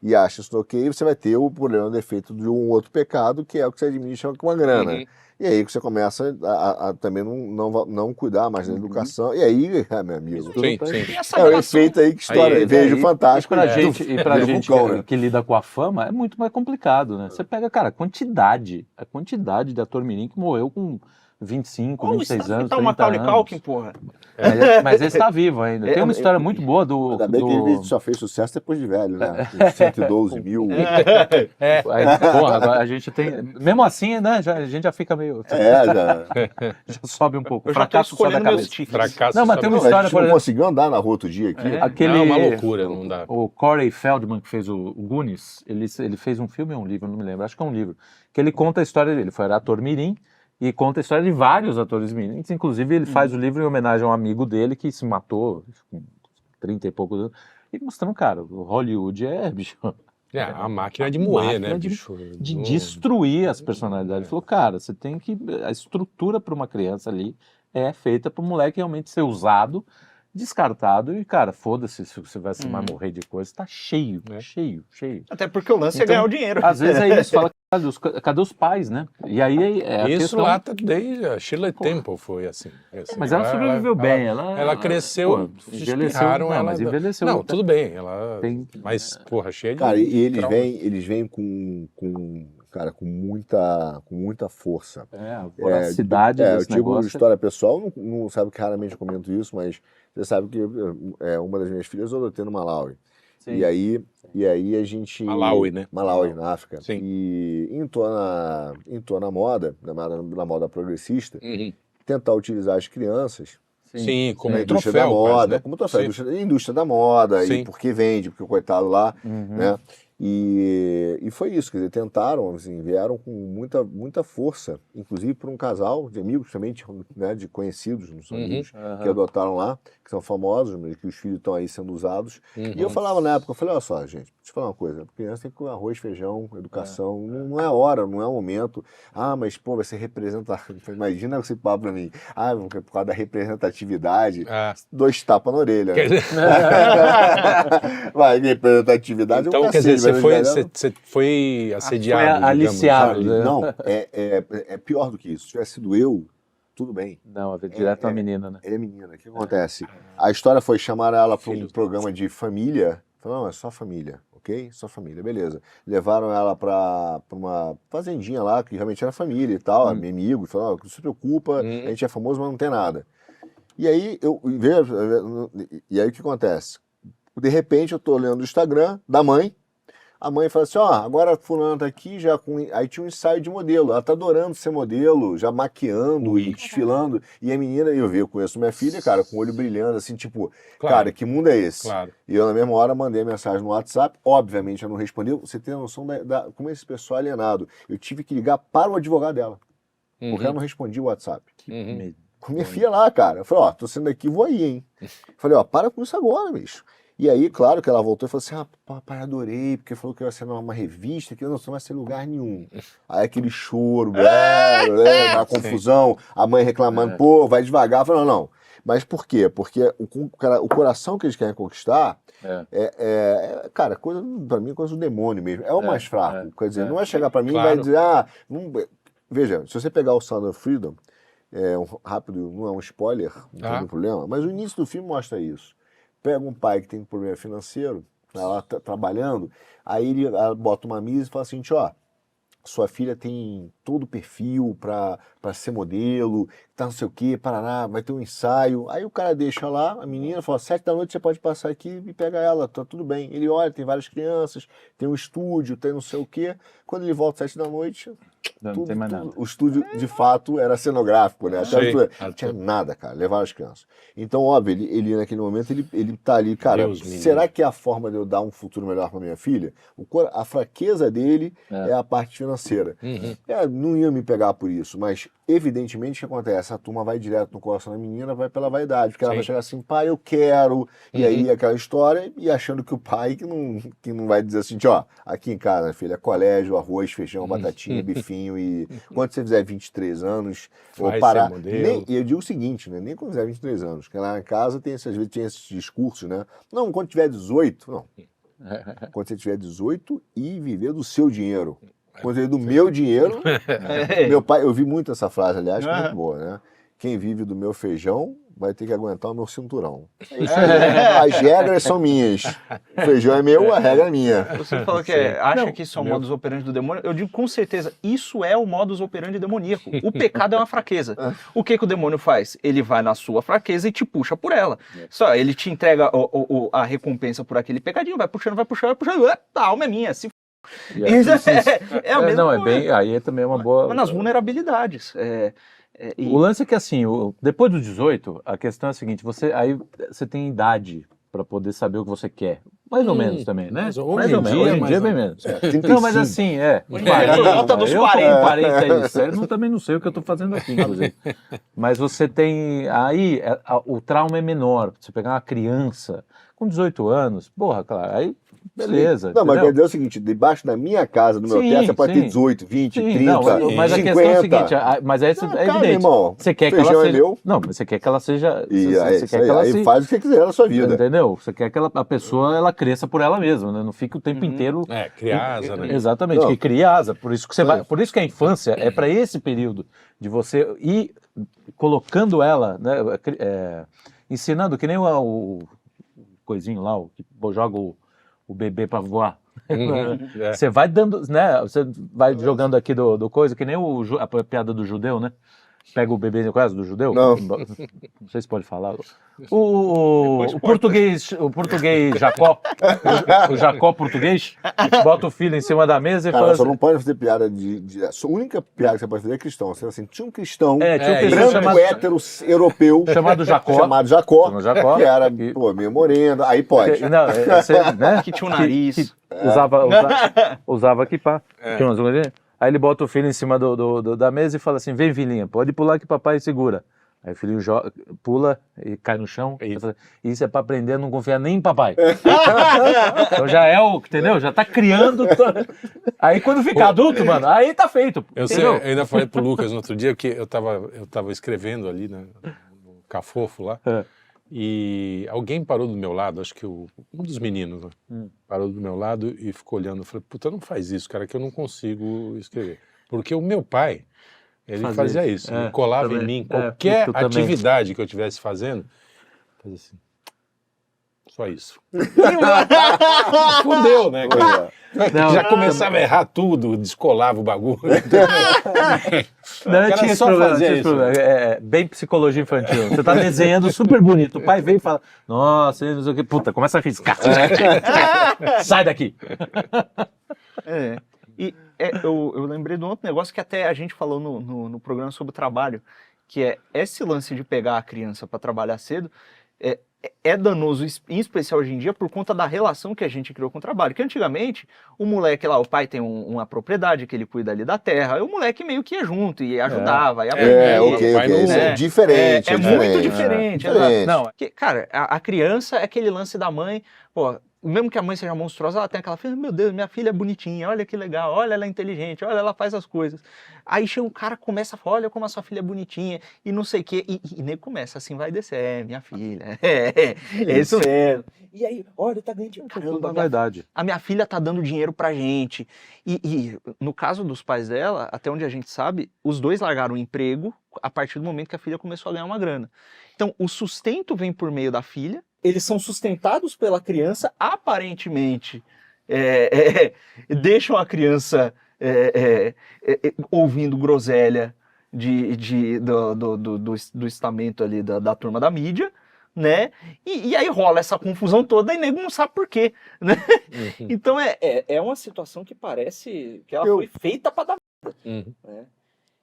Speaker 4: e acha isso ok, você vai ter o problema do efeito de um outro pecado, que é o que você administra com a grana.
Speaker 3: Uhum.
Speaker 4: E aí que você começa a também não cuidar mais da educação. E aí, meu amigo,
Speaker 3: Sim, sim.
Speaker 1: E essa
Speaker 4: é o
Speaker 1: relação-
Speaker 4: efeito aí que história.
Speaker 3: Aí-
Speaker 4: Vejo
Speaker 2: E
Speaker 4: fantástico.
Speaker 2: pra
Speaker 4: né?
Speaker 2: gente, e pra
Speaker 4: Do
Speaker 2: gente
Speaker 4: vulcão, né?
Speaker 2: que lida com a fama, é muito mais complicado, né? Você pega, cara, a quantidade de ator mirim que morreu com 25,
Speaker 1: Qual o
Speaker 2: 26
Speaker 1: estado que
Speaker 2: anos,
Speaker 1: tá o
Speaker 2: 30
Speaker 1: Macaulay
Speaker 2: anos.
Speaker 1: Culkin, porra?
Speaker 2: Mas esse tá vivo ainda. Tem uma história muito boa do...
Speaker 4: Ainda bem que ele só fez sucesso depois de velho, né? Com 112 mil.
Speaker 2: Aí, porra, agora a gente tem... Mesmo assim, né? A gente já fica meio...
Speaker 4: Já.
Speaker 2: Já sobe um pouco.
Speaker 1: Eu já tô
Speaker 2: Fracasso sobe a
Speaker 1: escolhendo meus
Speaker 2: cabeça.
Speaker 1: tiques.
Speaker 3: Fracasso.
Speaker 2: Não, mas tem uma
Speaker 3: sabe?
Speaker 2: história,
Speaker 4: A gente
Speaker 2: por
Speaker 4: não
Speaker 2: exemplo...
Speaker 4: conseguiu andar na rua outro dia aqui.
Speaker 2: Aquele...
Speaker 3: Não, é uma loucura, não dá.
Speaker 2: O Corey Feldman, que fez o Goonies, ele fez um filme ou um livro, não me lembro, acho que é um livro, que ele conta a história dele. Ele foi ator mirim e conta a história de vários atores mirins. Inclusive, ele faz o livro em homenagem a um amigo dele que se matou com 30 e poucos anos. E mostrando, cara, o Hollywood bicho,
Speaker 3: É, a máquina de moer,
Speaker 2: máquina
Speaker 3: né,
Speaker 2: de-
Speaker 3: bicho?
Speaker 2: de
Speaker 3: Não-
Speaker 2: destruir as personalidades. Ele falou, cara, você tem que... A estrutura para uma criança ali é feita para o moleque realmente ser usado, descartado e, cara, foda-se se você vai mais morrer de coisa. Tá cheio,
Speaker 3: É.
Speaker 2: cheio.
Speaker 1: Até porque o lance é
Speaker 2: Então,
Speaker 1: ganhar o dinheiro.
Speaker 2: Às vezes é isso, fala, cadê os pais, né? E aí é a
Speaker 3: Isso
Speaker 2: questão...
Speaker 3: lá tá desde a Shirley Temple foi assim.
Speaker 2: Mas ela sobreviveu bem,
Speaker 3: Ela cresceu,
Speaker 2: pô, envelheceu,
Speaker 3: espirraram
Speaker 2: não,
Speaker 3: ela.
Speaker 2: mas envelheceu.
Speaker 3: Não, tudo bem, ela.
Speaker 2: Tem-
Speaker 3: Mas, porra, cheia de.
Speaker 4: Cara, e
Speaker 3: trauma.
Speaker 4: eles vêm cara, com muita força.
Speaker 2: a voracidade
Speaker 4: Eu
Speaker 2: desse
Speaker 4: tive
Speaker 2: negócio.
Speaker 4: história pessoal, não sabe que raramente eu comento isso, mas você sabe que uma das minhas filhas eu adotei no Malawi.
Speaker 2: Sim.
Speaker 4: E aí a gente...
Speaker 3: Malawi, né?
Speaker 4: Malawi, na África.
Speaker 3: Sim.
Speaker 4: E entrou na moda, na moda progressista,
Speaker 3: Uhum.
Speaker 4: tentar utilizar as crianças
Speaker 3: Sim, como
Speaker 4: na
Speaker 3: um
Speaker 4: indústria
Speaker 3: troféu.
Speaker 4: da moda,
Speaker 3: quase, né?
Speaker 4: como troféu,
Speaker 3: Sim.
Speaker 4: indústria da moda,
Speaker 3: Sim.
Speaker 4: e porque vende, porque o coitado lá,
Speaker 2: Uhum.
Speaker 4: né? E foi isso, quer dizer, tentaram, assim, vieram com muita força, inclusive por um casal de amigos também, né, de conhecidos, não são
Speaker 3: Uhum.
Speaker 4: amigos,
Speaker 2: Aham.
Speaker 4: que adotaram lá, que são famosos, mas que os filhos estão aí sendo usados.
Speaker 3: Uhum.
Speaker 4: E eu falava na época, eu falei, olha só, gente, deixa eu falar uma coisa, a criança tem que comer arroz, feijão, educação, não é hora, não é o momento. Ah, mas pô, vai ser representativo. Imagina esse papo pra mim. Ah, por causa da representatividade,
Speaker 3: Ah,
Speaker 4: 2 tapas na orelha.
Speaker 3: quer
Speaker 4: Né?
Speaker 3: dizer,
Speaker 4: Vai, representatividade é um
Speaker 3: então, quer dizer,
Speaker 4: cacete, vai nos velhos.
Speaker 3: você foi assediado.
Speaker 2: Foi
Speaker 3: digamos.
Speaker 2: aliciado.
Speaker 4: Sabe?
Speaker 2: né?
Speaker 4: Não, é pior do que isso. Se tivesse sido eu, tudo bem.
Speaker 2: Não, direto à menina, né?
Speaker 4: Ele é menina. O que acontece? A história foi chamar ela para um programa de família. Falaram, não, é só família, ok? Só família, beleza. Levaram ela para uma fazendinha lá, que realmente era família e tal, amigo. Falaram, não se preocupa, a gente é famoso, mas não tem nada. E aí, e aí o que acontece? De repente, eu tô olhando o Instagram da mãe. A mãe fala assim, ó, agora a fulana tá aqui já com... Aí tinha um ensaio de modelo. Ela tá adorando ser modelo, já maquiando e desfilando. E a menina, eu conheço minha filha, cara, com o olho brilhando, assim, tipo,
Speaker 3: Claro.
Speaker 4: cara, que mundo é esse?
Speaker 3: Claro.
Speaker 4: E eu, na mesma hora, mandei mensagem no WhatsApp. Obviamente, ela não respondeu. Você tem a noção como esse pessoal é alienado. Eu tive que ligar para o advogado dela, porque ela não respondia o WhatsApp.
Speaker 3: Uhum.
Speaker 4: Com minha filha lá, cara. Eu falei, ó, tô saindo daqui, vou aí, hein? Falei, ó, para com isso agora, bicho. E aí, claro que ela voltou e falou assim, papai, adorei, porque falou que ia ser numa revista, que não vai ser lugar nenhum. Aí aquele choro, uma confusão, a mãe reclamando, pô, vai devagar. Eu falei, não, Mas por quê? Porque o coração que eles querem conquistar cara, pra mim é coisa do demônio mesmo. É o mais fraco. Quer dizer, não vai chegar pra mim e vai dizer, veja, se você pegar o Sound of Freedom, rápido, não é um spoiler, não tem nenhum problema, mas o início do filme mostra isso. Pega um pai que tem um problema financeiro, tá lá trabalhando, aí ele bota uma mesa e fala assim, ó, sua filha tem todo o perfil para ser modelo, tá não sei o que, parará, vai ter um ensaio. Aí o cara deixa lá, a menina fala, 7 da noite você pode passar aqui e pega ela, tá tudo bem. Ele olha, tem várias crianças, tem um estúdio, tem não sei o que. Quando ele volta 7 da noite,
Speaker 2: não tem mais nada.
Speaker 4: O estúdio, de fato, era cenográfico, né? Não tinha nada, cara, levar as crianças. Então, óbvio, ele naquele momento, ele tá ali, cara, será que é a forma de eu dar um futuro melhor pra minha filha? A fraqueza dele é a parte financeira. Não ia me pegar por isso, mas evidentemente o que acontece? A turma vai direto no coração da menina, vai pela vaidade, porque ela vai chegar assim, pai, eu quero, e aí aquela história, e achando que o pai que não vai dizer assim, ó, aqui em casa, filha, colégio, arroz, feijão, batatinha, bifinho, e quando você fizer 23 anos, ou parar. E eu digo o seguinte, né? Nem quando fizer 23 anos, porque lá em casa às vezes tem esses discursos, né? Não, quando tiver 18, não. Quando você tiver 18 e viver do seu dinheiro. Quando eu do meu dinheiro, meu pai, eu vi muito essa frase, aliás, que é muito boa, né? Quem vive do meu feijão vai ter que aguentar o meu cinturão. É isso aí. As regras são minhas. O feijão é meu, a regra é minha.
Speaker 1: Você falou que acha que isso é o modus operandi do demônio. Eu digo com certeza, isso é o modus operandi demoníaco. O pecado é uma fraqueza. O que o demônio faz? Ele vai na sua fraqueza e te puxa por ela. Só, ele te entrega a recompensa por aquele pecadinho, vai puxando, a alma é minha, se é a mesma coisa.
Speaker 2: Aí também é uma boa...
Speaker 1: Mas nas vulnerabilidades.
Speaker 2: O lance é que, assim, depois dos 18, a questão é a seguinte, você tem idade para poder saber o que você quer. Mais ou menos também, né?
Speaker 3: Hoje em dia é bem menos.
Speaker 2: Não, mas assim,
Speaker 1: Volta dos 40.
Speaker 2: Eu também não sei o que eu estou fazendo aqui, inclusive. Mas você tem... Aí, o trauma é menor. Você pegar uma criança com 18 anos, porra, claro, aí... Beleza.
Speaker 4: Não, mas quer dizer o seguinte, debaixo da minha casa, no meu teto, você pode ter 18, 20, 30,
Speaker 2: não, mas
Speaker 4: 50.
Speaker 2: A questão é o seguinte, mas é evidente.
Speaker 4: Irmão,
Speaker 2: você quer que ela seja... Não, mas você quer que ela seja...
Speaker 4: Você quer que ela faz o que você quiser na sua vida.
Speaker 2: Entendeu? Você quer que a pessoa ela cresça por ela mesma, né? Não fique o tempo inteiro...
Speaker 3: Criar asa, né?
Speaker 2: Exatamente, que cria asa. Por isso que a infância é para esse período de você ir colocando ela, né? Ensinando, que nem o coisinho lá, que joga o bebê para voar. Você vai dando, né? Você vai jogando aqui do coisa, que nem a piada do judeu, né? Pega o bebê no caso do judeu.
Speaker 4: Não
Speaker 2: sei se pode falar. O português Jacó, o Jacó português, bota o filho em cima da mesa e fala
Speaker 4: só não pode fazer piada a única piada que você pode fazer é cristão. Você assim, tinha um cristão branco, hétero, europeu,
Speaker 2: chamado Jacó,
Speaker 4: que era meio moreno, aí pode.
Speaker 2: Né?
Speaker 1: Que tinha um nariz.
Speaker 2: Que usava kippá. Aí ele bota o filho em cima da mesa e fala assim, vem filhinha, pode pular que papai segura. Aí o filhinho pula e cai no chão. Isso é pra aprender a não confiar nem em papai. Então já entendeu? Já tá criando. Aí quando fica adulto, mano, aí tá feito.
Speaker 3: Eu ainda falei pro Lucas no outro dia que eu tava escrevendo ali, né, no Cafofo lá. E alguém parou do meu lado, acho que um dos meninos, né, parou do meu lado e ficou olhando. Eu falei, puta, não faz isso, cara, que eu não consigo escrever. Porque o meu pai, ele fazia isso. Ele colava também em mim qualquer atividade que eu estivesse fazendo. Fazia assim. Só isso. Fudeu, né, cara? Já começava a errar tudo, descolava o bagulho.
Speaker 2: Não, tinha só fazer isso. Bem psicologia infantil. Você tá desenhando super bonito. O pai vem e fala, nossa, não sei o que. Puta, começa a riscar. Sai daqui.
Speaker 1: Eu lembrei de um outro negócio que até a gente falou no programa sobre o trabalho, que é esse lance de pegar a criança para trabalhar cedo, é danoso, em especial hoje em dia, por conta da relação que a gente criou com o trabalho. Que antigamente, o moleque lá, o pai tem uma propriedade que ele cuida ali da terra, e o moleque meio que ia junto e ajudava, e aprendia.
Speaker 4: Isso é diferente.
Speaker 1: Muito diferente. Não, cara, a criança é aquele lance da mãe, pô, mesmo que a mãe seja monstruosa, ela tem aquela filha, meu Deus, minha filha é bonitinha, olha que legal, olha ela é inteligente, olha ela faz as coisas. Aí chega um cara, começa a falar, olha como a sua filha é bonitinha, e não sei o quê, e nem começa, assim vai descer, minha filha, é isso mesmo. E aí, olha, tá ganhando dinheiro, caramba,
Speaker 2: verdade.
Speaker 1: a minha filha tá dando dinheiro pra gente. E no caso dos pais dela, até onde a gente sabe, os dois largaram o emprego a partir do momento que a filha começou a ganhar uma grana. Então, o sustento vem por meio da filha, eles são sustentados pela criança, aparentemente deixam a criança ouvindo groselha do estamento ali da turma da mídia, né? E aí rola essa confusão toda e nego não sabe por quê, né?
Speaker 3: Uhum.
Speaker 1: Então é uma situação que parece que ela foi feita para dar
Speaker 3: Uhum.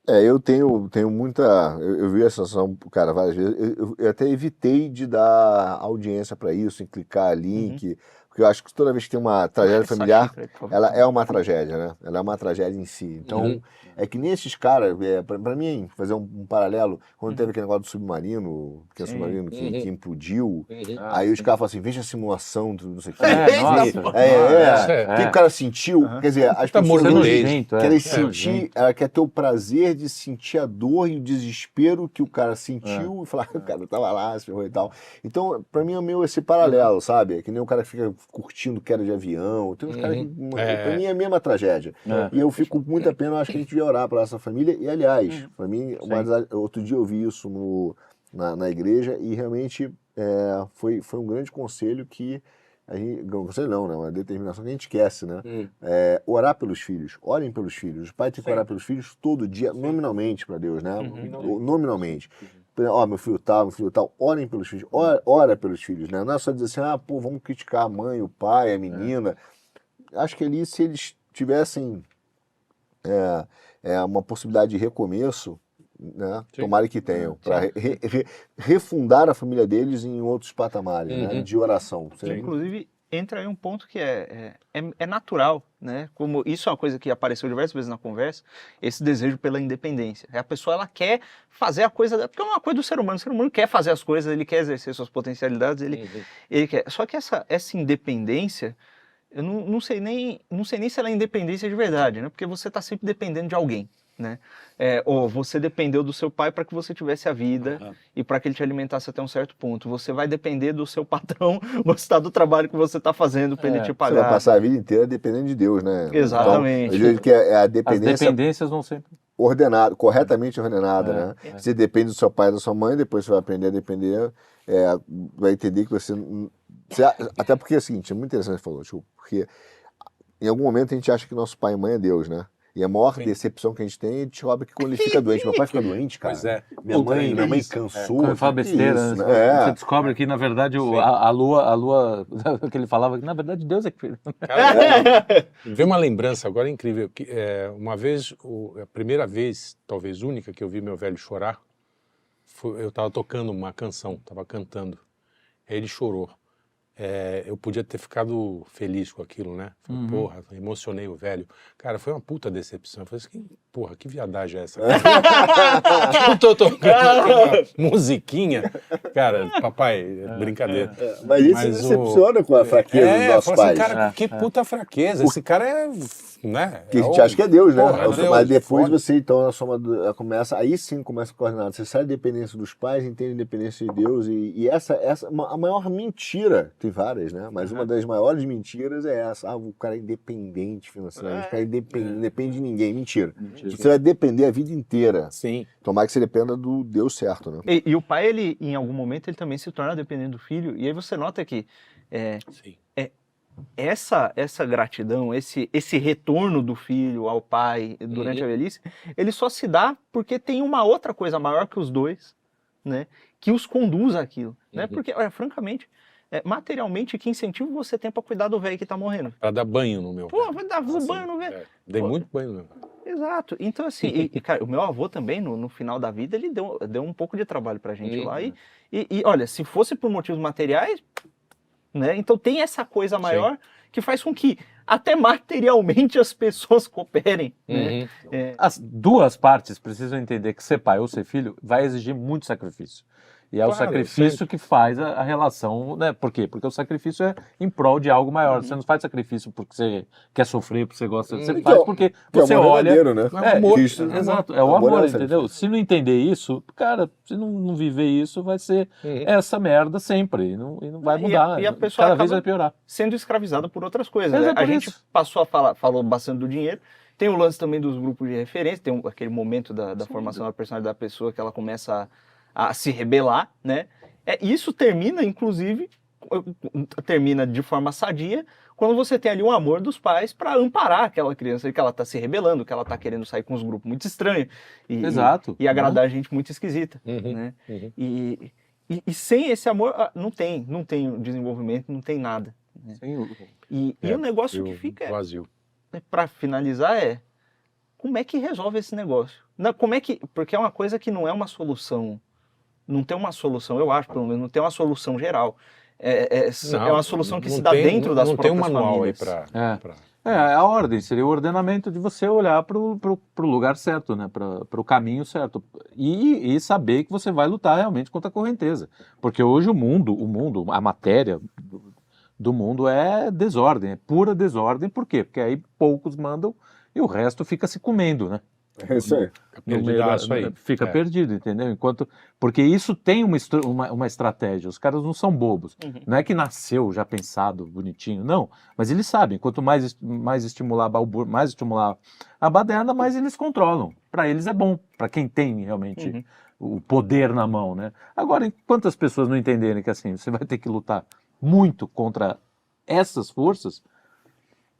Speaker 1: né?
Speaker 4: Eu tenho muita. Eu vi essa situação, cara, várias vezes. Eu até evitei de dar audiência para isso, em clicar link, porque eu acho que toda vez que tem uma tragédia familiar, ela é uma tragédia, né? Ela é uma tragédia em si. Então, é que nem esses caras, para mim, fazer um paralelo, quando teve aquele negócio do submarino, que é o submarino que implodiu, aí os caras falam assim: veja a simulação do não sei o que. O que o cara sentiu? Quer dizer, as pessoas querem sentir, ela quer ter o prazer de sentir a dor e o desespero que o cara sentiu e falar, o cara tava lá, se ferrou e tal. Então, pra mim é meio esse paralelo, sabe? É que nem o cara que fica curtindo queda de avião. Tem uns caras que, pra mim, é a mesma tragédia. E eu fico com muita pena, eu acho que a gente devia orar pra essa família. E, aliás, pra mim, outro dia eu vi isso na igreja e realmente foi um grande conselho que conselho não, né? Uma determinação que a gente esquece, né? Orar pelos filhos, orem pelos filhos. Os pais têm que orar pelos filhos todo dia, nominalmente para Deus, né? Nominalmente. Meu filho tal, orem pelos filhos, ora pelos filhos, né? Não é só dizer assim, vamos criticar a mãe, o pai, a menina. Acho que ali, se eles tivessem uma possibilidade de recomeço, né? Tomara que tenham, para refundar a família deles em outros patamares, né? De oração.
Speaker 1: Inclusive, entra aí um ponto que é natural, né? Como isso é uma coisa que apareceu diversas vezes na conversa, esse desejo pela independência. A pessoa, ela quer fazer a coisa, porque é uma coisa do ser humano. O ser humano quer fazer as coisas, ele quer exercer suas potencialidades, ele quer. Só que essa independência, eu não sei nem se ela é independência de verdade, né? Porque você está sempre dependendo de alguém, né? Ou você dependeu do seu pai para que você tivesse a vida e para que ele te alimentasse até um certo ponto. Você vai depender do seu patrão gostar do trabalho que você está fazendo para ele te pagar.
Speaker 4: Você vai passar a vida inteira dependendo de Deus, né?
Speaker 1: Exatamente.
Speaker 4: Então, eu digo que a dependência...
Speaker 2: As dependências vão sempre...
Speaker 4: corretamente ordenada, né? Você depende do seu pai e da sua mãe, depois você vai aprender a depender, vai entender que você até porque é o seguinte, é muito interessante o que você falou, tipo, porque em algum momento a gente acha que nosso pai e mãe é Deus, né? E a maior decepção que a gente tem, a gente descobre que quando ele fica doente, meu pai fica doente, cara.
Speaker 3: Pois é.
Speaker 4: Minha mãe cansou.
Speaker 2: Quando fala besteira,
Speaker 4: isso,
Speaker 2: né? Você descobre que, na verdade, a lua, que ele falava, que na verdade Deus é que fez.
Speaker 3: Veio uma lembrança agora incrível. Que, uma vez, a primeira vez, talvez única, que eu vi meu velho chorar, eu estava tocando uma canção, estava cantando. Aí ele chorou. Eu podia ter ficado feliz com aquilo, né? Falei, porra, emocionei o velho. Cara, foi uma puta decepção. Eu falei assim, porra, que viadagem é essa? Eu tô tocando uma musiquinha. Cara, papai, brincadeira.
Speaker 4: Mas isso decepciona com a fraqueza dos nossos pais.
Speaker 3: Assim, cara, que puta fraqueza. Esse cara né?
Speaker 4: Que a gente acha que é Deus, né?
Speaker 3: Porra, Deus,
Speaker 4: mas depois você, então, na soma aí sim começa a coordenar. Você sai da dependência dos pais, entende a dependência de Deus. E a maior mentira, tem várias, né? Mas uma das maiores mentiras é essa. O cara é independente financeiramente, o cara não depende de ninguém. Mentira. Você vai depender a vida inteira.
Speaker 3: Sim.
Speaker 4: Tomara que você dependa do Deus certo, né?
Speaker 1: E o pai, ele, em algum momento, ele também se torna dependente do filho. E aí você nota que essa gratidão, esse retorno do filho ao pai durante a velhice, ele só se dá porque tem uma outra coisa maior que os dois, né, que os conduz àquilo, né? Porque, olha, francamente, materialmente, que incentivo você tem para cuidar do velho que tá morrendo?
Speaker 3: Pra dar banho no meu.
Speaker 1: Pô, vai dar banho no velho.
Speaker 3: Dei muito banho no meu.
Speaker 1: Exato. Então, assim, cara, o meu avô também, no final da vida, ele deu um pouco de trabalho pra gente lá. E olha, se fosse por motivos materiais, né? Então tem essa coisa maior que faz com que até materialmente as pessoas cooperem. Né?
Speaker 2: As duas partes precisam entender que ser pai ou ser filho vai exigir muito sacrifício. E é o
Speaker 3: Claro,
Speaker 2: sacrifício
Speaker 3: sempre.
Speaker 2: que faz a relação, né? Por quê? Porque o sacrifício é em prol de algo maior. Você não faz sacrifício porque você quer sofrer, porque você gosta. Você faz porque
Speaker 4: Que é o
Speaker 2: você
Speaker 4: amor
Speaker 2: olha...
Speaker 4: verdadeiro, né?
Speaker 3: Não, é amor.
Speaker 4: Cristo,
Speaker 2: Exato, é o
Speaker 4: amor
Speaker 2: amor,
Speaker 4: é o
Speaker 2: entendeu?
Speaker 4: sacrifício.
Speaker 2: Se não entender isso, cara, se não viver isso, vai ser essa merda sempre. E não vai mudar.
Speaker 1: E a pessoa
Speaker 2: Cada vez
Speaker 1: acaba
Speaker 2: vai piorar.
Speaker 1: sendo escravizada por outras coisas.
Speaker 2: Mas
Speaker 1: Né?
Speaker 2: é por
Speaker 1: A gente
Speaker 2: isso.
Speaker 1: passou a falar, falou bastante do dinheiro. Tem o lance também dos grupos de referência, tem aquele momento da formação da personalidade da pessoa que ela começa a se rebelar, né? Isso termina, inclusive, termina de forma sadia quando você tem ali um amor dos pais para amparar aquela criança que ela está se rebelando, que ela está querendo sair com uns grupos muito estranhos
Speaker 2: Exato,
Speaker 1: e agradar a gente muito esquisita,
Speaker 3: Uhum,
Speaker 1: né?
Speaker 3: uhum.
Speaker 1: E sem esse amor não tem desenvolvimento, não tem nada. E o negócio que fica,
Speaker 3: Vazio.
Speaker 1: para finalizar, como é que resolve esse negócio? Porque é uma coisa que não é uma solução, não tem uma solução, eu acho, pelo menos, não tem uma solução geral. É uma solução que se dá dentro das próprias
Speaker 3: famílias. Não tem um manual
Speaker 1: famílias.
Speaker 3: aí para...
Speaker 2: A ordem seria o ordenamento de você olhar para o lugar certo, né? Para o caminho certo. E saber que você vai lutar realmente contra a correnteza. Porque hoje o mundo, a matéria do mundo é desordem, é pura desordem. Por quê? Porque aí poucos mandam e o resto fica se comendo, né?
Speaker 4: É isso aí.
Speaker 2: No meio fica perdido, entendeu? Porque isso tem uma estratégia. Os caras não são bobos. Não é que nasceu já pensado, bonitinho, não. Mas eles sabem. Quanto mais estimular a baderna, mais eles controlam. Para eles é bom. Para quem tem realmente o poder na mão, né? Agora, enquanto as pessoas não entenderem que assim você vai ter que lutar muito contra essas forças,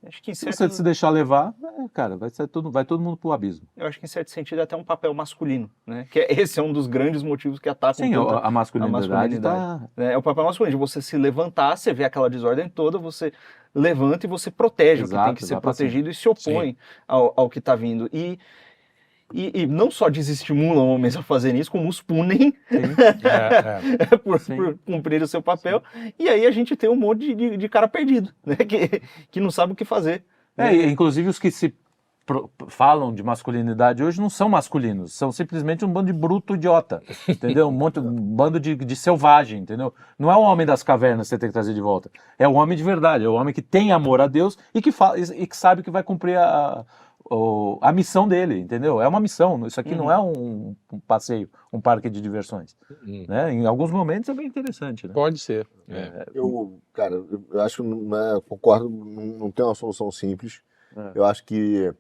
Speaker 1: Acho que
Speaker 2: se você se deixar levar, cara, vai todo mundo pro abismo.
Speaker 1: Eu acho que em certo sentido é até um papel masculino, né? Que esse é um dos grandes motivos que atacam
Speaker 2: Sim,
Speaker 1: tanto
Speaker 2: a masculinidade tá...
Speaker 1: É o papel masculino, de você se levantar, você vê aquela desordem toda, você levanta e você protege o que tem que ser protegido e se opõe ao que está vindo. E não só desestimulam homens a fazerem isso, como os punem por cumprir o seu papel. E aí a gente tem um monte de cara perdido, né? que não sabe o que fazer.
Speaker 2: Inclusive os que se falam de masculinidade hoje não são masculinos, são simplesmente um bando de bruto idiota, entendeu? Um bando de selvagem, entendeu? Não é o homem das cavernas que você tem que trazer de volta, é o homem de verdade, é o homem que tem amor a Deus e que sabe que vai cumprir a missão dele, entendeu? É uma missão, isso aqui não é um passeio, um parque de diversões. Né? Em alguns momentos é bem interessante. Né?
Speaker 3: Pode ser.
Speaker 4: Eu acho que concordo, não tem uma solução simples. Eu acho que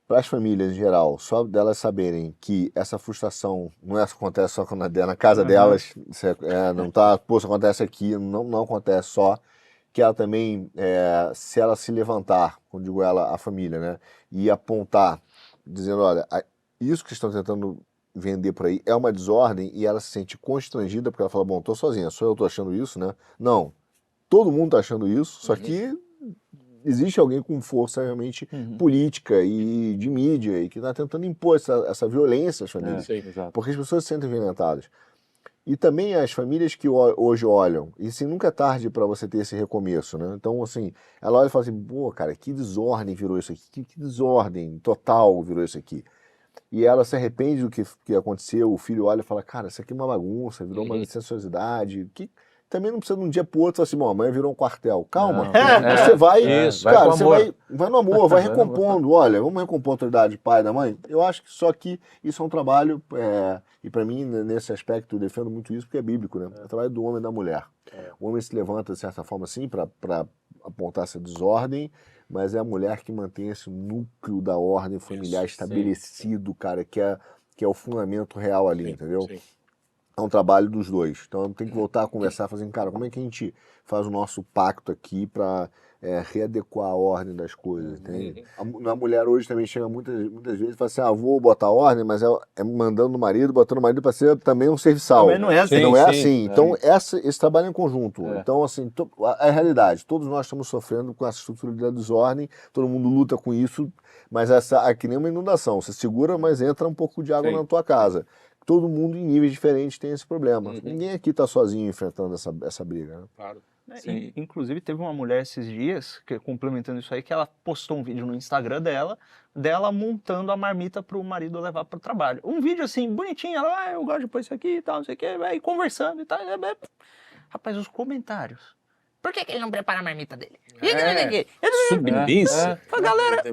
Speaker 4: para as famílias em geral, só delas saberem que essa frustração não acontece só quando é na casa delas, não tá, pô, isso acontece aqui, não acontece só, que ela também, se ela se levantar, quando digo ela, a família, né, e apontar, dizendo, olha, isso que estão tentando vender por aí é uma desordem, e ela se sente constrangida, porque ela fala, bom, tô sozinha, só eu tô achando isso, né? Não, todo mundo tá achando isso, só que existe alguém com força realmente política e de mídia e que está tentando impor essa violência às famílias, porque as pessoas se sentem violentadas. E também as famílias que hoje olham, e assim, nunca é tarde para você ter esse recomeço, né? Então, assim, ela olha e fala assim, pô, cara, que desordem virou isso aqui, que desordem total virou isso aqui. E ela se arrepende do que aconteceu, o filho olha e fala, cara, isso aqui é uma bagunça, virou uma sensuosidade, que também não precisa de um dia pro outro, assim, bom, amanhã virou um quartel. Calma, você vai, cara, você vai no amor, vai recompondo. Olha, vamos recompor a autoridade do pai e da mãe? Eu acho que só que isso é um trabalho, e para mim, nesse aspecto, eu defendo muito isso, porque é bíblico, né? É o trabalho do homem e da mulher. O homem se levanta, de certa forma, assim, para apontar essa desordem, mas é a mulher que mantém esse núcleo da ordem familiar estabelecido, cara, que é o fundamento real ali, entendeu? Sim. É um trabalho dos dois. Então tem que voltar a conversar, fazendo, cara, como é que a gente faz o nosso pacto aqui para readequar a ordem das coisas, entende? A mulher hoje também chega muitas vezes e fala assim, vou botar ordem, mas é mandando o marido, botando o marido para ser também um serviçal.
Speaker 1: Também não é assim.
Speaker 4: Não é assim. Então esse trabalho é em conjunto. Então assim, a realidade, todos nós estamos sofrendo com essa estrutura da desordem, todo mundo luta com isso, mas é que nem uma inundação. Você segura, mas entra um pouco de água na tua casa. Todo mundo em níveis diferentes tem esse problema. Ninguém aqui está sozinho enfrentando essa briga. Né?
Speaker 3: Claro.
Speaker 2: Sim.
Speaker 1: Inclusive, teve uma mulher esses dias, complementando isso aí, que ela postou um vídeo no Instagram dela montando a marmita pro marido levar pro trabalho. Um vídeo assim, bonitinho, ela, eu gosto de pôr isso aqui e tal, não sei o que, vai conversando e tal. Rapaz, os comentários. Por que ele não prepara a marmita dele?
Speaker 3: Submissa.
Speaker 1: Galera,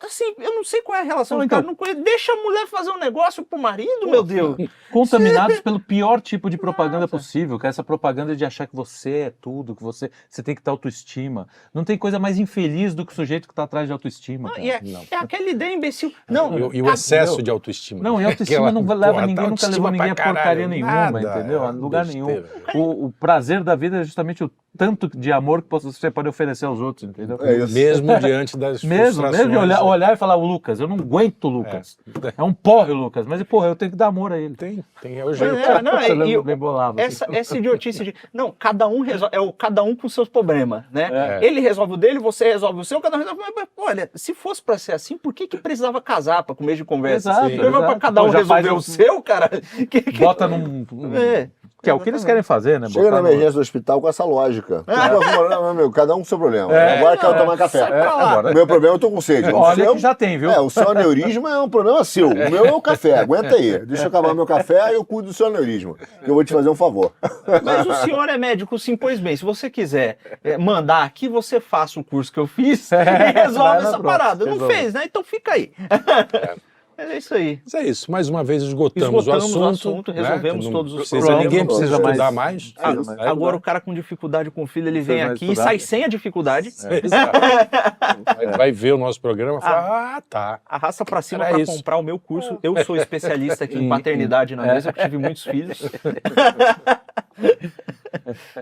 Speaker 1: assim, eu não sei qual é a relação
Speaker 2: Não,
Speaker 1: dos caras, não conheço. Deixa a mulher fazer um negócio pro marido, meu Deus.
Speaker 2: Contaminados pelo pior tipo de propaganda possível, que é essa propaganda de achar que você é tudo, que você tem que ter autoestima. Não tem coisa mais infeliz do que o sujeito que está atrás de autoestima.
Speaker 1: Não,
Speaker 2: cara.
Speaker 1: e é aquela ideia imbecil. Não,
Speaker 3: E o excesso de autoestima.
Speaker 2: Não, e autoestima não leva ninguém, nunca levou ninguém a porcaria nenhuma,
Speaker 3: nada,
Speaker 2: entendeu? A
Speaker 3: é
Speaker 2: lugar
Speaker 3: besteira.
Speaker 2: nenhum. O prazer da vida é justamente o tanto de amor que você pode oferecer aos outros, entendeu?
Speaker 4: É isso.
Speaker 3: Mesmo diante das
Speaker 2: Mesmo
Speaker 3: frustrações.
Speaker 2: de olhar e falar, o Lucas, eu não aguento o Lucas. É um porre o Lucas, mas porra, eu tenho que dar amor a ele.
Speaker 3: Tem, é o jeito.
Speaker 2: Você lembra bem bolado.
Speaker 1: essa idiotice de. Não, cada um resolve. Cada um com seus problemas, né?
Speaker 3: É.
Speaker 1: Ele resolve o dele, você resolve o seu, cada um resolve. Mas, olha, se fosse pra ser assim, por que precisava casar pra começo de conversa?
Speaker 2: Exato,
Speaker 1: Assim? Pra
Speaker 2: exato.
Speaker 1: cada um
Speaker 2: Pô, já
Speaker 1: resolver
Speaker 2: faz
Speaker 1: o seu, cara.
Speaker 2: Bota num... Que é o que eles querem fazer, né?
Speaker 4: Chega na
Speaker 2: Botar no-
Speaker 4: emergência do hospital com essa lógica. Meu, cada um com o seu problema.
Speaker 2: É.
Speaker 4: Agora quero tomar café.
Speaker 1: Sai pra lá.
Speaker 2: agora-
Speaker 4: O meu problema eu tô com sede. O
Speaker 2: Olha
Speaker 4: seu-
Speaker 2: que já tem, viu?
Speaker 4: o seu aneurisma é um problema seu. O meu é o café. Aguenta aí. Deixa eu acabar meu café e eu cuido do seu aneurisma. Que eu vou te fazer um favor.
Speaker 1: Mas o senhor é médico, sim, pois bem. Se você quiser mandar aqui, você faça o curso que eu fiz e
Speaker 2: vai
Speaker 1: resolve
Speaker 2: lá,
Speaker 1: essa
Speaker 2: pronto,
Speaker 1: parada. Não
Speaker 2: resolve.
Speaker 1: fez, né? Então fica aí. Mas é isso aí.
Speaker 3: Mas é isso. Mais uma vez esgotamos o assunto. né?
Speaker 1: Resolvemos
Speaker 3: Não
Speaker 1: todos os
Speaker 3: precisa,
Speaker 1: problemas.
Speaker 3: Ninguém precisa
Speaker 2: Não
Speaker 3: estudar mais.
Speaker 1: Ah,
Speaker 2: Precisa mais
Speaker 1: agora
Speaker 2: estudar.
Speaker 1: o cara com dificuldade com o filho, ele
Speaker 2: Precisa
Speaker 1: vem
Speaker 2: mais
Speaker 1: aqui e
Speaker 2: estudar.
Speaker 1: sai sem a dificuldade.
Speaker 3: Exato. Vai ver o nosso programa e falar, tá.
Speaker 1: Arrasta pra cima
Speaker 3: Era
Speaker 1: pra
Speaker 3: isso.
Speaker 1: comprar o meu curso. Eu sou especialista aqui em paternidade na mesa, eu tive muitos filhos.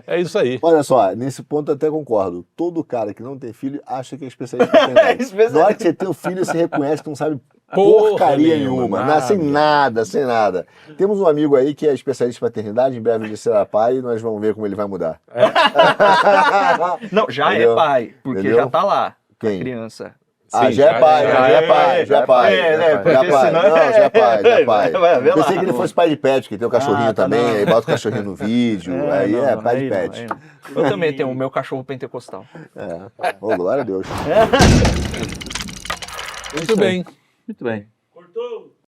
Speaker 3: É isso aí.
Speaker 4: Olha só, nesse ponto eu até concordo. Todo cara que não tem filho acha que é especialista em paternidade.
Speaker 1: especialista.
Speaker 4: Na hora que você tem o filho, você reconhece que não sabe
Speaker 3: Porra
Speaker 4: porcaria
Speaker 3: nenhuma,
Speaker 4: nenhuma. Sem nada, sem nada. Temos um amigo aí que é especialista em paternidade, em breve ele será pai e nós vamos ver como ele vai mudar.
Speaker 1: Não, já
Speaker 4: Entendeu?
Speaker 1: é pai, porque
Speaker 4: Entendeu?
Speaker 1: já tá lá.
Speaker 4: Quem?
Speaker 1: A criança.
Speaker 3: Sim,
Speaker 4: Já é pai, já é pai. Já é pai.
Speaker 1: porque
Speaker 4: Já é pai.
Speaker 1: senão-
Speaker 4: Não, já é pai, já é pai.
Speaker 1: Vai, vê lá.
Speaker 4: Pensei que ele fosse pai de pet, que tem o cachorrinho
Speaker 1: tá,
Speaker 4: também,
Speaker 1: não.
Speaker 4: aí bota o cachorrinho no vídeo, aí
Speaker 1: não,
Speaker 4: é
Speaker 1: não,
Speaker 4: pai de
Speaker 1: aí
Speaker 4: pet.
Speaker 1: não, aí não. Eu também tenho o meu cachorro pentecostal.
Speaker 4: Ô, glória a Deus.
Speaker 3: Muito bem.
Speaker 2: Muito bem.